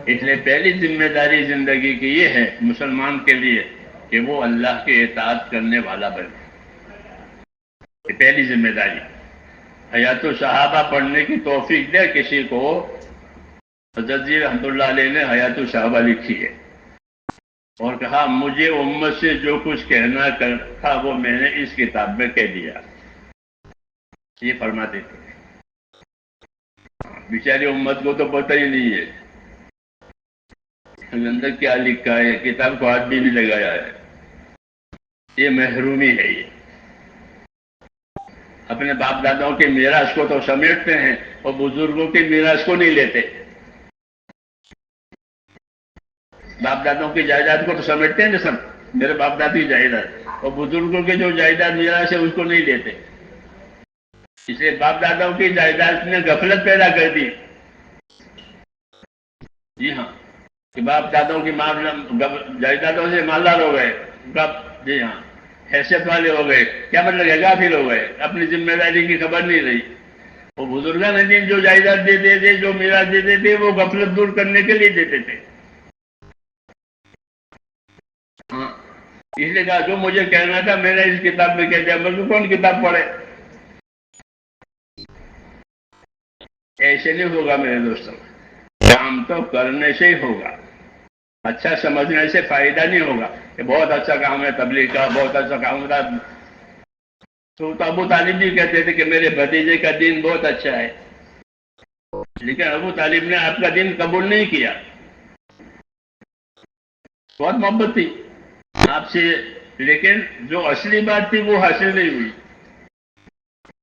اس لیے پہلی ذمہ داری زندگی کی یہ ہے مسلمان کے لیے کہ وہ اللہ کے اطاعت کرنے والا بنے. یہ پہلی ذمہ داری. حیات الصحابہ پڑھنے کی توفیق دے کسی کو. حضرت جی رحمۃ اللہ علیہ نے حیات الصحابہ لکھی ہے اور کہا مجھے امت سے جو کچھ کہنا تھا وہ میں نے اس کتاب میں کہہ دیا. یہ فرماتے تھے. بیچاری امت کو تو پتہ ہی نہیں ہے اندر کیا لکھا ہے، کتاب کو ہاتھ بھی نہیں لگایا ہے. یہ محرومی ہے. یہ اپنے باپ داداؤں کے میراث کو تو سمیٹتے ہیں اور بزرگوں کے میراث کو نہیں لیتے. باپ دادوں کی جائیداد کو تو سمیٹتے ہیں نا سب، میرے باپ دادی کی جائیداد، اور بزرگوں کے جو جائیداد میراث ہے اس کو نہیں لیتے. اس لیے باپ دادوں کی جائیداد نے غفلت پیدا کر دی. جی ہاں، کہ باپ دادوں کی جائیدادوں سے مالدار ہو گئے. جی ہاں، حیثیت والے ہو گئے. کیا مطلب ہے؟ غافل ہو گئے، اپنی ذمہ داری کی خبر نہیں رہی. وہ بزرگان نے جو جائیداد دیتے تھے، جو میراث دیتے تھے، وہ غفلت دور کرنے کے لیے دیتے تھے. ہاں، اس لیے کہا جو مجھے کہنا تھا میں نے اس کتاب میں کہہ دیا. بلکہ کون کتاب پڑھے؟ ایسے نہیں ہوگا میرے دوستوں. کام تو کرنے سے ہی ہوگا. اچھا سمجھنے سے فائدہ نہیں ہوگا کہ بہت اچھا کام ہے تبلیغ کا، بہت اچھا کام ہوتا. تو ابو طالب بھی کہتے تھے کہ میرے بھتیجے کا دین بہت اچھا ہے، لیکن ابو طالب نے آپ کا دین قبول نہیں کیا. بہت محبت تھی آپ سے، لیکن جو اصلی بات تھی وہ حاصل نہیں ہوئی.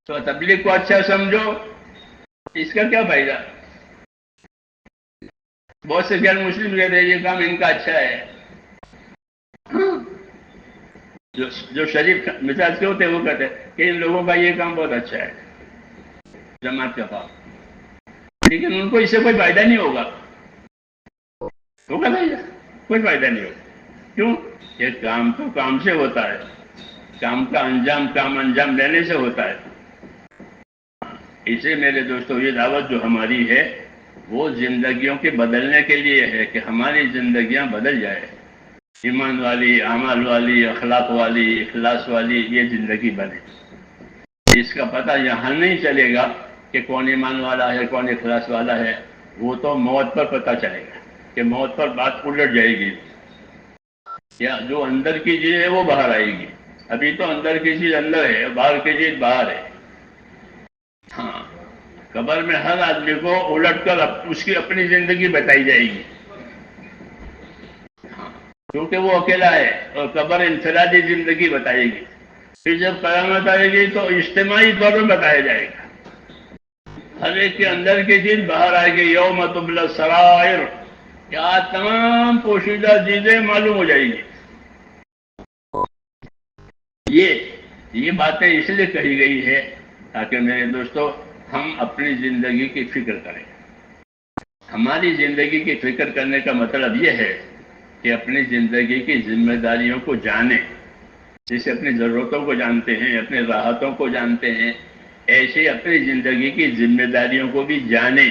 تو تبلیغ کو اچھا سمجھو، اس کا کیا فائدہ؟ بہت سے غیر مسلم کہتے ہیں یہ کام ان کا اچھا ہے. جو شریف مزاج کے ہوتے ہیں وہ کہتے ہیں کہ ان لوگوں کا یہ کام بہت اچھا ہے جماعت کا کام، لیکن ان کو اس سے کوئی فائدہ نہیں ہوگا. ہوگا نہیں، کوئی فائدہ نہیں ہوگا. کیوں؟ یہ کام تو کام سے ہوتا ہے، کام کا انجام کام انجام لینے سے ہوتا ہے۔ اسے میرے دوستو یہ دعوت جو ہماری ہے وہ زندگیوں کے بدلنے کے لیے ہے کہ ہماری زندگیاں بدل جائے، ایمان والی، اعمال والی، اخلاق والی، اخلاص والی یہ زندگی بنے۔ اس کا پتہ یہاں نہیں چلے گا کہ کون ایمان والا ہے کون اخلاص والا ہے، وہ تو موت پر پتہ چلے گا کہ موت پر بات الٹ جائے گی، یا جو اندر کی چیز ہے وہ باہر آئے گی۔ ابھی تو اندر کی چیز اندر ہے، باہر کی چیز باہر ہے۔ ہاں، قبر میں ہر آدمی کو الٹ کر اس کی اپنی زندگی بتائی جائے گی، کیونکہ وہ اکیلا ہے، اور قبر انفرادی زندگی بتائے گی۔ پھر جب قیامت آئے گی تو اجتماعی طور پر بتایا جائے گا، ہر ایک کے اندر کی چیز باہر آئے گی۔ یوم تبلی السرائر، کیا تمام پوشیدہ چیزیں معلوم ہو جائے گی۔ یہ باتیں اس لیے کہی گئی ہے تاکہ میرے دوستو ہم اپنی زندگی کی فکر کریں۔ ہماری زندگی کی فکر کرنے کا مطلب یہ ہے کہ اپنی زندگی کی ذمہ داریوں کو جانیں، جیسے اپنی ضرورتوں کو جانتے ہیں، اپنے راحتوں کو جانتے ہیں، ایسے اپنی زندگی کی ذمہ داریوں کو بھی جانیں۔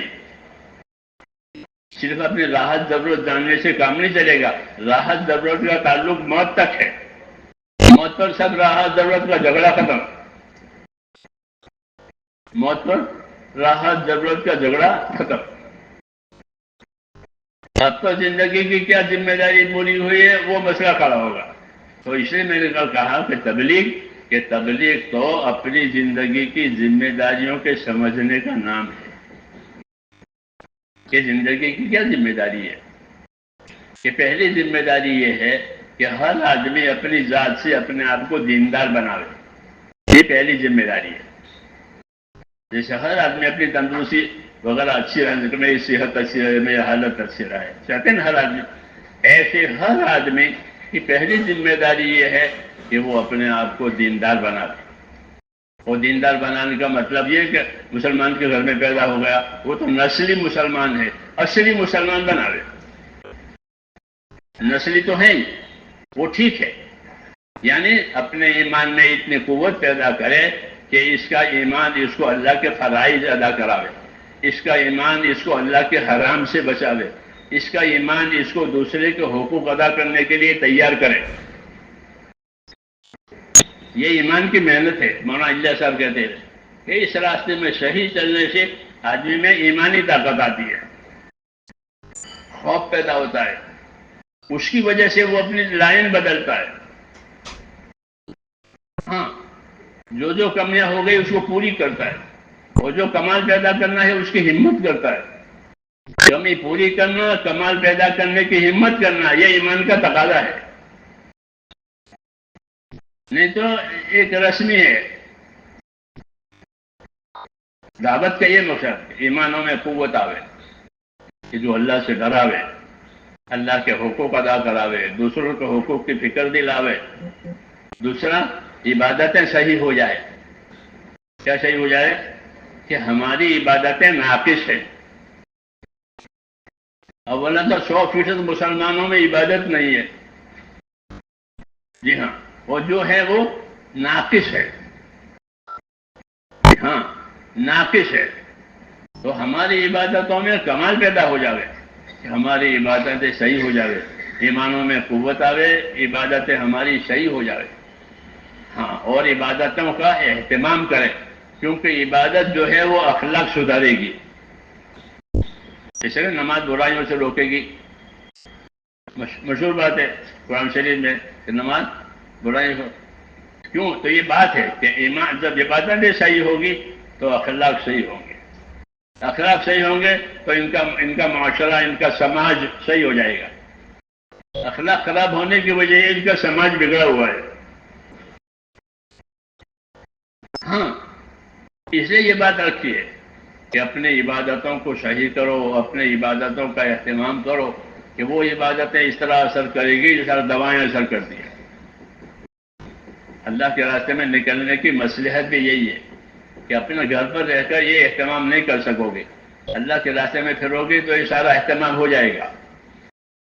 صرف اپنی راحت ضرورت جاننے سے کام نہیں چلے گا، راحت ضرورت کا تعلق موت تک ہے، موت پر سب راحت ضرورت کا جھگڑا ختم، موت پر راحت ضرورت کا جھگڑا ختم۔ اب تو زندگی کی کیا ذمہ داری پوری ہوئی ہے وہ مسئلہ کھڑا ہوگا۔ تو اس لیے میں نے کہا کہ تبلیغ تو اپنی زندگی کی ذمہ داریوں کے سمجھنے کا نام ہے کہ زندگی کی کیا ذمہ داری ہے۔ کہ پہلی ذمہ داری یہ ہے کہ ہر آدمی اپنی ذات سے اپنے آپ کو دیندار بناوے، یہ پہلی ذمہ داری ہے۔ جیسے ہر آدمی اپنی تندرستی وغیرہ اچھی رہے کہ میری صحت اچھی رہے، میری حالت اچھی رہے، چاہتے ہیں ہر آدمی، ایسے ہر آدمی کی پہلی ذمہ داری یہ ہے کہ وہ اپنے آپ کو دیندار بنائے۔ اور دیندار بنانے کا مطلب یہ کہ مسلمان کے گھر میں پیدا ہو گیا وہ تو نسلی مسلمان ہے، اصلی مسلمان بناوے۔ نسلی تو ہے ہی، وہ ٹھیک ہے، یعنی اپنے ایمان میں اتنی قوت پیدا کرے کہ اس کا ایمان اس کو اللہ کے فرائض ادا کراوے، اس کا ایمان اس کو اللہ کے حرام سے بچاوے، اس کا ایمان اس کو دوسرے کے حقوق ادا کرنے کے لیے تیار کرے۔ یہ ایمان کی محنت ہے۔ مولانا اجلا صاحب کہتے ہیں کہ اس راستے میں صحیح چلنے سے آدمی میں ایمانی طاقت آتی ہے، خوف پیدا ہوتا ہے، اس کی وجہ سے وہ اپنی لائن بدلتا ہے۔ ہاں، جو کمیاں ہو گئی اس کو پوری کرتا ہے، اور جو کمال پیدا کرنا ہے اس کی ہمت کرتا ہے۔ کمی پوری کرنا، کمال پیدا کرنے کی ہمت کرنا، یہ ایمان کا تقاضا ہے۔ نہیں تو ایک رسمی ہے۔ دعوت کا یہ مقصد ایمانوں میں قوت آوے کہ جو اللہ سے ڈراوے، اللہ کے حقوق ادا کراوے، دوسروں کے حقوق کی فکر دلاوے۔ دوسرا، عبادتیں صحیح ہو جائے۔ کیا صحیح ہو جائے؟ کہ ہماری عبادتیں ناقص ہیں۔ اولا تو 100% مسلمانوں میں عبادت نہیں ہے، جی ہاں، اور جو ہے وہ ناقص ہے، ہاں ناقص ہے۔ تو ہماری عبادتوں میں کمال پیدا ہو جاوے، کہ ہماری عبادتیں صحیح ہو جاوے، ایمانوں میں قوت آوے، عبادتیں ہماری صحیح ہو جاوے۔ ہاں، اور عبادتوں کا اہتمام کریں، کیونکہ عبادت جو ہے وہ اخلاق سدھارے گی۔ جیسے کہ نماز برائیوں سے روکے گی، مشہور بات ہے قرآن شریف میں کہ نماز برائیوں سے کیوں؟ تو یہ بات ہے کہ ایمان جب عبادتیں صحیح ہوگی تو اخلاق صحیح ہوں گے، اخلاق صحیح ہوں گے تو ان کا معاشرہ، ان کا سماج صحیح ہو جائے گا۔ اخلاق خراب ہونے کی وجہ ان کا سماج بگڑا ہوا ہے۔ ہاں، اس لیے یہ بات رکھی ہے کہ اپنے عبادتوں کو صحیح کرو، اپنے عبادتوں کا اہتمام کرو کہ وہ عبادتیں اس طرح اثر کرے گی جس طرح دوائیں اثر کرتی ہیں۔ اللہ کے راستے میں نکلنے کی مصلحت بھی یہی ہے کہ اپنے گھر پر رہ کر یہ اہتمام نہیں کر سکو گے، اللہ کے راستے میں پھرو گے تو یہ سارا اہتمام ہو جائے گا۔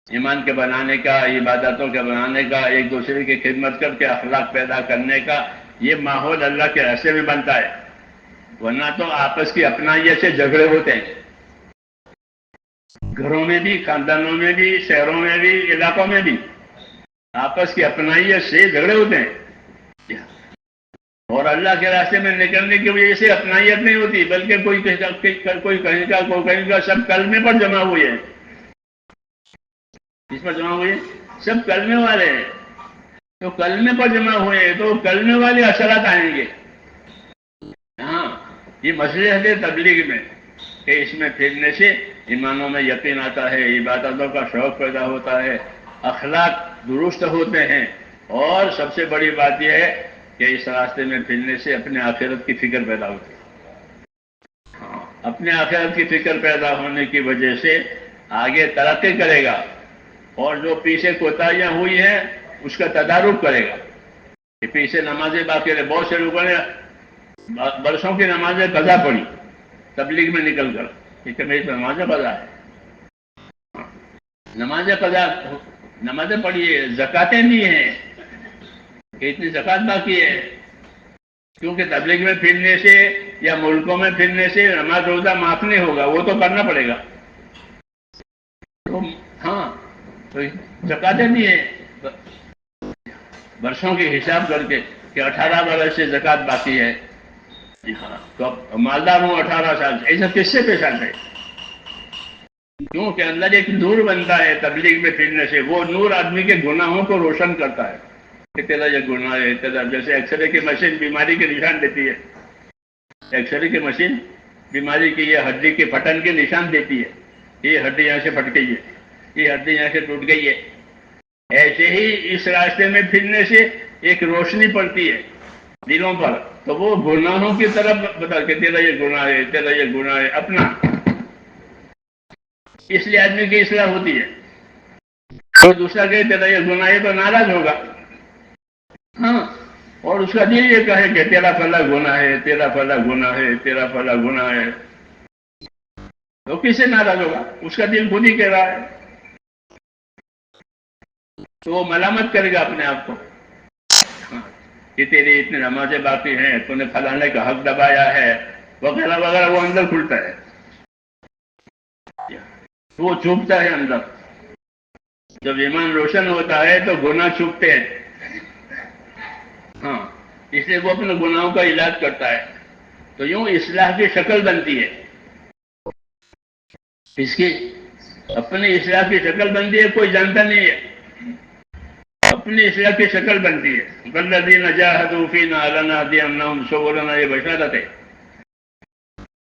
ایمان کے بنانے کا، عبادتوں کے بنانے کا، ایک دوسرے کی خدمت کر کے اخلاق پیدا کرنے کا، یہ ماحول اللہ کے راستے میں بنتا ہے. ورنہ تو آپس کی اپنائیت سے جھگڑے ہوتے ہیں، گھروں میں بھی، خاندانوں میں بھی، شہروں میں بھی، علاقوں میں بھی آپس کی اپنائیت سے جھگڑے ہوتے ہیں. اور اللہ کے راستے میں نکلنے کی وجہ سے اپنائیت نہیں ہوتی، بلکہ کوئی کہیں گا کوئی کہیں گا سب کلمے پر جمع ہوئے ہیں. اس پر جمع ہوئے سب کلمے والے ہیں، تو کلمے پر جمع ہوئے ہیں تو کلمے والے اثرات آئیں گے. ہاں، یہ مصلحت ہے تبلیغ میں کہ اس میں پھرنے سے ایمانوں میں یقین آتا ہے، عبادتوں کا شوق پیدا ہوتا ہے، اخلاق درست ہوتے ہیں، اور سب سے بڑی بات یہ ہے کہ اس راستے میں پھرنے سے اپنے آخرت کی فکر پیدا ہوتی ہے. ہاں، اپنے آخرت کی فکر پیدا ہونے کی وجہ سے آگے ترقی کرے گا، اور جو پیچھے کوتاہیاں ہوئی ہیں اس کا تدارک کرے گا. کہ پیچھے نمازیں باقی رہے، بہت سے لوگوں نے برسوں کی نمازیں قضا پڑی تبلیغ میں نکل کر، کیونکہ میری نمازیں قضا ہے. نمازیں قضا، نمازیں پڑھی ہے، زکاتیں دی ہیں کہ اتنی زکات باقی ہے. کیونکہ تبلیغ میں پھرنے سے یا ملکوں میں پھرنے سے نماز روزہ معاف نہیں ہوگا، وہ تو کرنا پڑے گا. تو ہاں، تو زکاتیں دی ہیں برسوں کے حساب کر کے کہ 18 برس سے زکات باقی ہے. تو اب مالدار ہوں 18 سال سے، ایسا کس سے پیش آتا ہے؟ کیونکہ اندر ایک نور بنتا ہے تبلیغ میں پھرنے سے، وہ نور آدمی کے گناہوں کو روشن کرتا ہے کہ تیرا یہ گناہ ہے، تیرا، جیسے ایکس رے کی مشین بیماری کے نشان دیتی ہے، ایکس رے کی مشین بیماری کی یہ ہڈی کے پھٹن کے نشان دیتی ہے، یہ ہڈی یہاں سے پھٹ گئی ہے، یہ ہڈی یہاں سے ٹوٹ گئی ہے. ایسے ہی اس راستے میں پھرنے سے ایک روشنی پڑتی ہے دلوں پر، تو وہ گناہوں کی طرف بتا کہ تیرا یہ گناہ ہے، تیرا یہ گناہ ہے اپنا. اس لیے آدمی کی اصلاح ہوتی ہے. تو دوسرا کہ تیرا یہ گناہ ہے تو ناراض ہوگا. ہاں، اور اس کا دل یہ کہے کہ تیرا فلاں گناہ ہے، تیرا فلاں گناہ ہے، تیرا فلاں گناہ ہے، تو کس سے ناراض ہوگا؟ اس کا دل خود ہی کہہ رہا ہے، تو وہ ملامت کرے گا اپنے آپ کو. ہاں، کہ تیری اتنی نمازیں باقی ہیں، تو نے فلانے کا حق دبایا ہے، وغیرہ وغیرہ. وہ اندر کھلتا ہے، وہ چھپتا ہے اندر. جب ایمان روشن ہوتا ہے تو گناہ چھپتے ہیں. ہاں، اس لیے وہ اپنے گناہوں کا علاج کرتا ہے. تو یوں اصلاح کی شکل بنتی ہے، اس کی اپنی اصلاح کی شکل بنتی ہے، کوئی جانتا نہیں ہے. اپنی اصلاح کی شکل بنتی ہے. والذین جاہدوا فینا لنہدینہم سبلنا، یہ بشارت ہے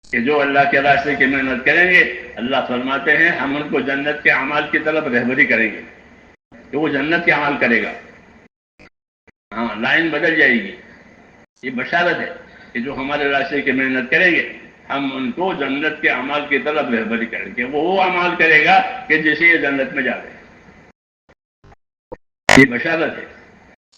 کہ جو اللہ کے راستے کی محنت کریں گے، اللہ فرماتے ہیں ہم ان کو جنت کے اعمال کی طرف رہبری کریں گے، کہ وہ جنت کے اعمال کرے گا. ہاں، لائن بدل جائے گی. یہ بشارت ہے کہ جو ہمارے راستے کی محنت کریں گے ہم ان کو جنت کے اعمال کی طرف رہبری کریں گے. وہ اعمال کرے گا کہ جسے یہ جنت میں جا رہے ہیں. یہ بشارت ہے.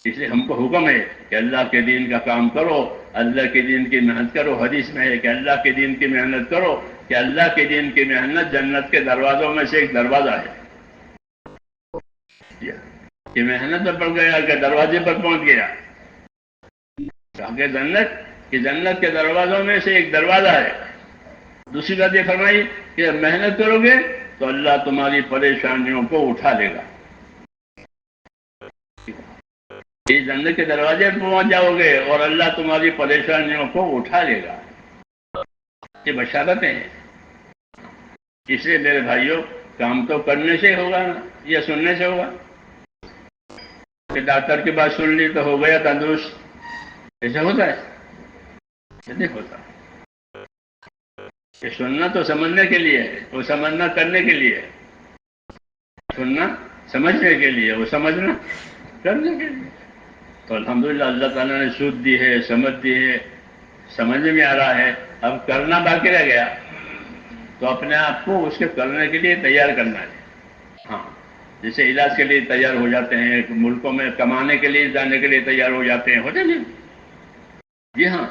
اس لیے ہم کو حکم ہے کہ اللہ کے دین کا کام کرو، اللہ کے دین کی محنت کرو. حدیث میں ہے کہ اللہ کے دین کی محنت کرو، کہ اللہ کے دین کی محنت جنت کے دروازوں میں سے ایک دروازہ ہے. کہ محنت پر پڑ گیا کہ دروازے پر پہنچ گیا، کہ جنت کے دروازوں میں سے ایک دروازہ ہے. دوسری بات یہ فرمائی کہ محنت کرو گے تو اللہ تمہاری پریشانیوں کو اٹھا لے گا. اس جنت کے دروازے پر پہنچ جاؤ گے اور اللہ تمہاری پریشانیوں کو اٹھا لے گا. یہ بشارتیں ہیں. اس لیے میرے بھائیوں، کام تو کرنے سے ہوگا نا، یا سننے سے ہوگا؟ کہ ڈاکٹر کی بات سن لی تو ہو گیا تندرست، ایسا ہوتا ہے؟ نہیں ہوتا. کہ سننا تو سمجھنے کے لیے ہے، وہ سمجھنا کرنے کے لیے ہے. سننا سمجھنے کے لیے، وہ سمجھنا کرنے کے لیے. تو الحمدللہ اللہ تعالیٰ نے سود دی ہے، سمجھ دی ہے، سمجھ میں آ رہا ہے. اب کرنا باقی رہ گیا، تو اپنے آپ کو اس کے کرنے کے لیے تیار کرنا ہے. ہاں، جیسے علاج کے لیے تیار ہو جاتے ہیں، ملکوں میں کمانے کے لیے جانے کے لیے تیار ہو جاتے ہیں، ہوتے نہیں؟ جی ہاں،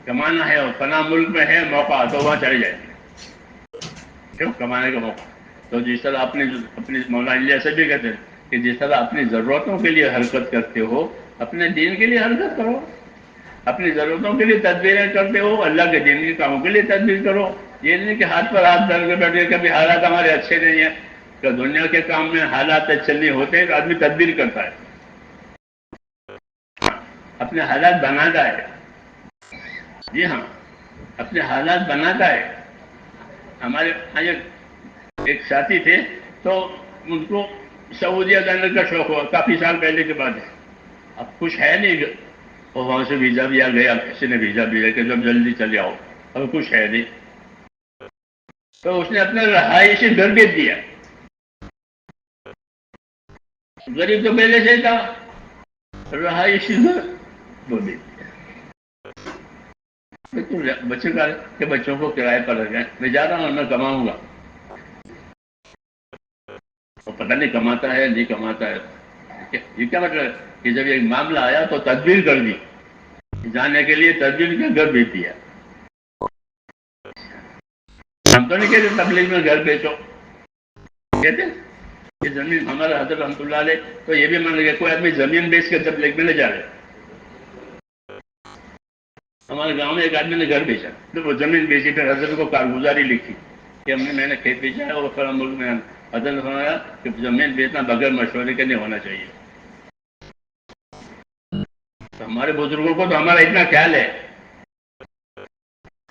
کمانا ہے اور فلاں ملک میں ہے موقع تو وہاں چلے جائیں. کیوں؟ کمانے کا موقع. تو جس طرح اپنی مولانا علیہ سے بھی کہتے ہیں کہ جس طرح اپنی ضرورتوں کے لیے حرکت کرتے ہو اپنے دین کے لیے حرکت کرو. اپنی ضرورتوں کے لیے تدبیریں کرتے ہو اللہ کے دین کے کاموں کے لیے تدبیر کرو. یہ نہیں کہ ہاتھ پر ہاتھ ڈال کے بیٹھے کبھی حالات ہمارے اچھے نہیں ہیں. کہ دنیا کے کام میں حالات اچھے نہیں ہوتے ہیں تو آدمی تدبیر کرتا ہے, اپنے حالات بناتا ہے. جی ہاں, اپنے حالات بناتا ہے. ہمارے ایک ساتھی تھے تو ان کو سعودیہ جانے کا شوق ہوا کافی سال پہلے کے بعد. اب کچھ ہے نہیں, اور وہاں سے ویزا بھی آ گیا, کسی نے ویزا بھی لے کے جب جلدی چلے آؤ, اب کچھ ہے نہیں. تو اس نے اپنا رہائشی گھر بیچ دیا. غریب تو پہلے سے تھا, رہائشی گھر وہ بیچ دیا. بچوں کا کہ بچوں کو کرائے پر رکھیں, میں جا رہا ہوں میں کماؤں گا. وہ پتہ نہیں کماتا ہے نہیں کماتا ہے. یہ کیا مطلب ہے کہ جب ایک معاملہ آیا تو تدبیر کر دی, جانے کے لیے تدبیر کے گھر بیچ دیا. ہم تو نہیں کہتے تبلیغ میں گھر بیچو, کہتے یہ زمین ہمارا حضرت رحمۃ اللہ علیہ تو یہ بھی مان لیا کوئی آدمی زمین بیچ کے تبلیغ میں نہیں جا رہے. ہمارے گاؤں میں ایک آدمی نے گھر بیچا تو وہ زمین بیچی, پھر حضرت کو کارگزاری لکھی کہ میں نے کھیت بیچا ہے اور فلاں ملک میں. حضرت نے فرمایا کہ زمین بیچنا بغیر مشورے کے نہیں ہونا چاہیے. تو ہمارے بزرگوں کو تو ہمارا اتنا خیال ہے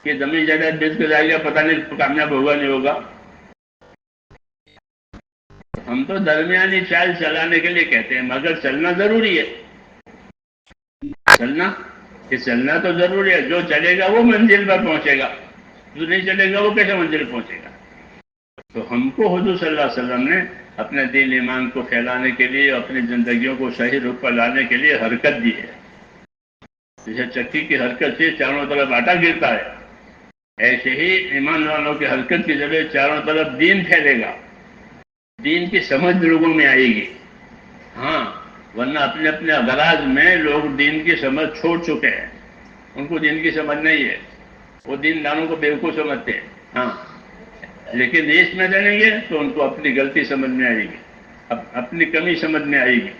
کہ زمین جائیداد بیچ کے جائے گا پتہ نہیں کامیاب ہوگا نہیں ہوگا. ہم تو درمیانی چال چلانے کے لیے کہتے ہیں, مگر چلنا ضروری ہے. چلنا تو ضروری ہے. جو چلے گا وہ منزل پر پہنچے گا, جو نہیں چلے گا وہ کیسے منزل پہنچے گا. تو ہم کو حضور صلی اللہ علیہ وسلم نے اپنے دین ایمان کو پھیلانے کے لیے, اپنی زندگیوں کو صحیح رخ پر لانے کے لیے حرکت دی ہے. جیسے چکی کی حرکت سے چاروں طرف آٹا گرتا ہے, ایسے ہی ایمان والوں کی حرکت کی ذریعے چاروں طرف دین پھیلے گا, دین کی سمجھ لوگوں میں آئے گی. ہاں, ورنہ اپنے اپنے اغراض میں لوگ دین کی سمجھ چھوڑ چکے ہیں. ان کو دین کی سمجھ نہیں ہے, وہ دین دانوں کو بیوقوف سمجھتے ہیں. ہاں, لیکن دیش میں رہیں گے تو ان کو اپنی غلطی سمجھ میں آئے گی, اپنی کمی سمجھ میں آئے گی.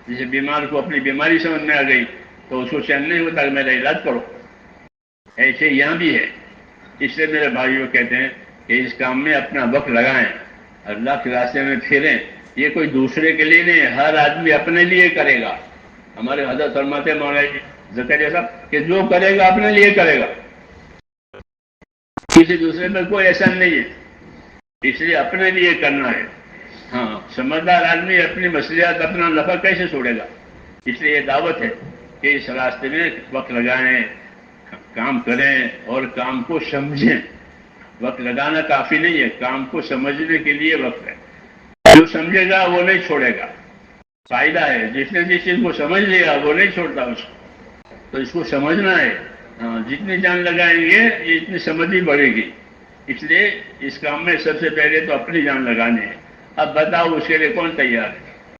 جسے بیمار کو اپنی بیماری سمجھ میں آ گئی تو اس کو چین نہیں ہوتا کہ میرا علاج کرو. ایسے یہاں بھی ہے. اس لیے میرے بھائیوں کہتے ہیں کہ اس کام میں اپنا وقت لگائیں, اللہ کے راستے میں پھریں. یہ کوئی دوسرے کے لیے نہیں, ہر آدمی اپنے لیے کرے گا. ہمارے حضرت فرماتے ہیں مولانا زکریا صاحب کہ جو کرے گا اپنے لیے کرے گا, کسی دوسرے میں کوئی احسان نہیں ہے. اس لیے اپنے لیے کرنا ہے. ہاں, سمجھدار آدمی اپنی مصلحت اپنا نفع کیسے چھوڑے گا. اس لیے یہ دعوت ہے کہ اس راستے میں وقت لگائیں, کام کریں اور کام کو سمجھیں. وقت لگانا کافی نہیں ہے, کام کو سمجھنے کے لیے وقت ہے. جو سمجھے گا وہ نہیں چھوڑے گا. فائدہ ہے, جس نے جس چیز کو سمجھ لیا وہ نہیں چھوڑتا اس کو. تو اس کو سمجھنا ہے. ہاں, جتنی جان لگائیں گے اتنی سمجھ ہی بڑھے گی. اس لیے اس کام میں سب سے پہلے تو اپنی جان لگانی ہے. اب بتاؤ اس کے لیے کون تیار ہے.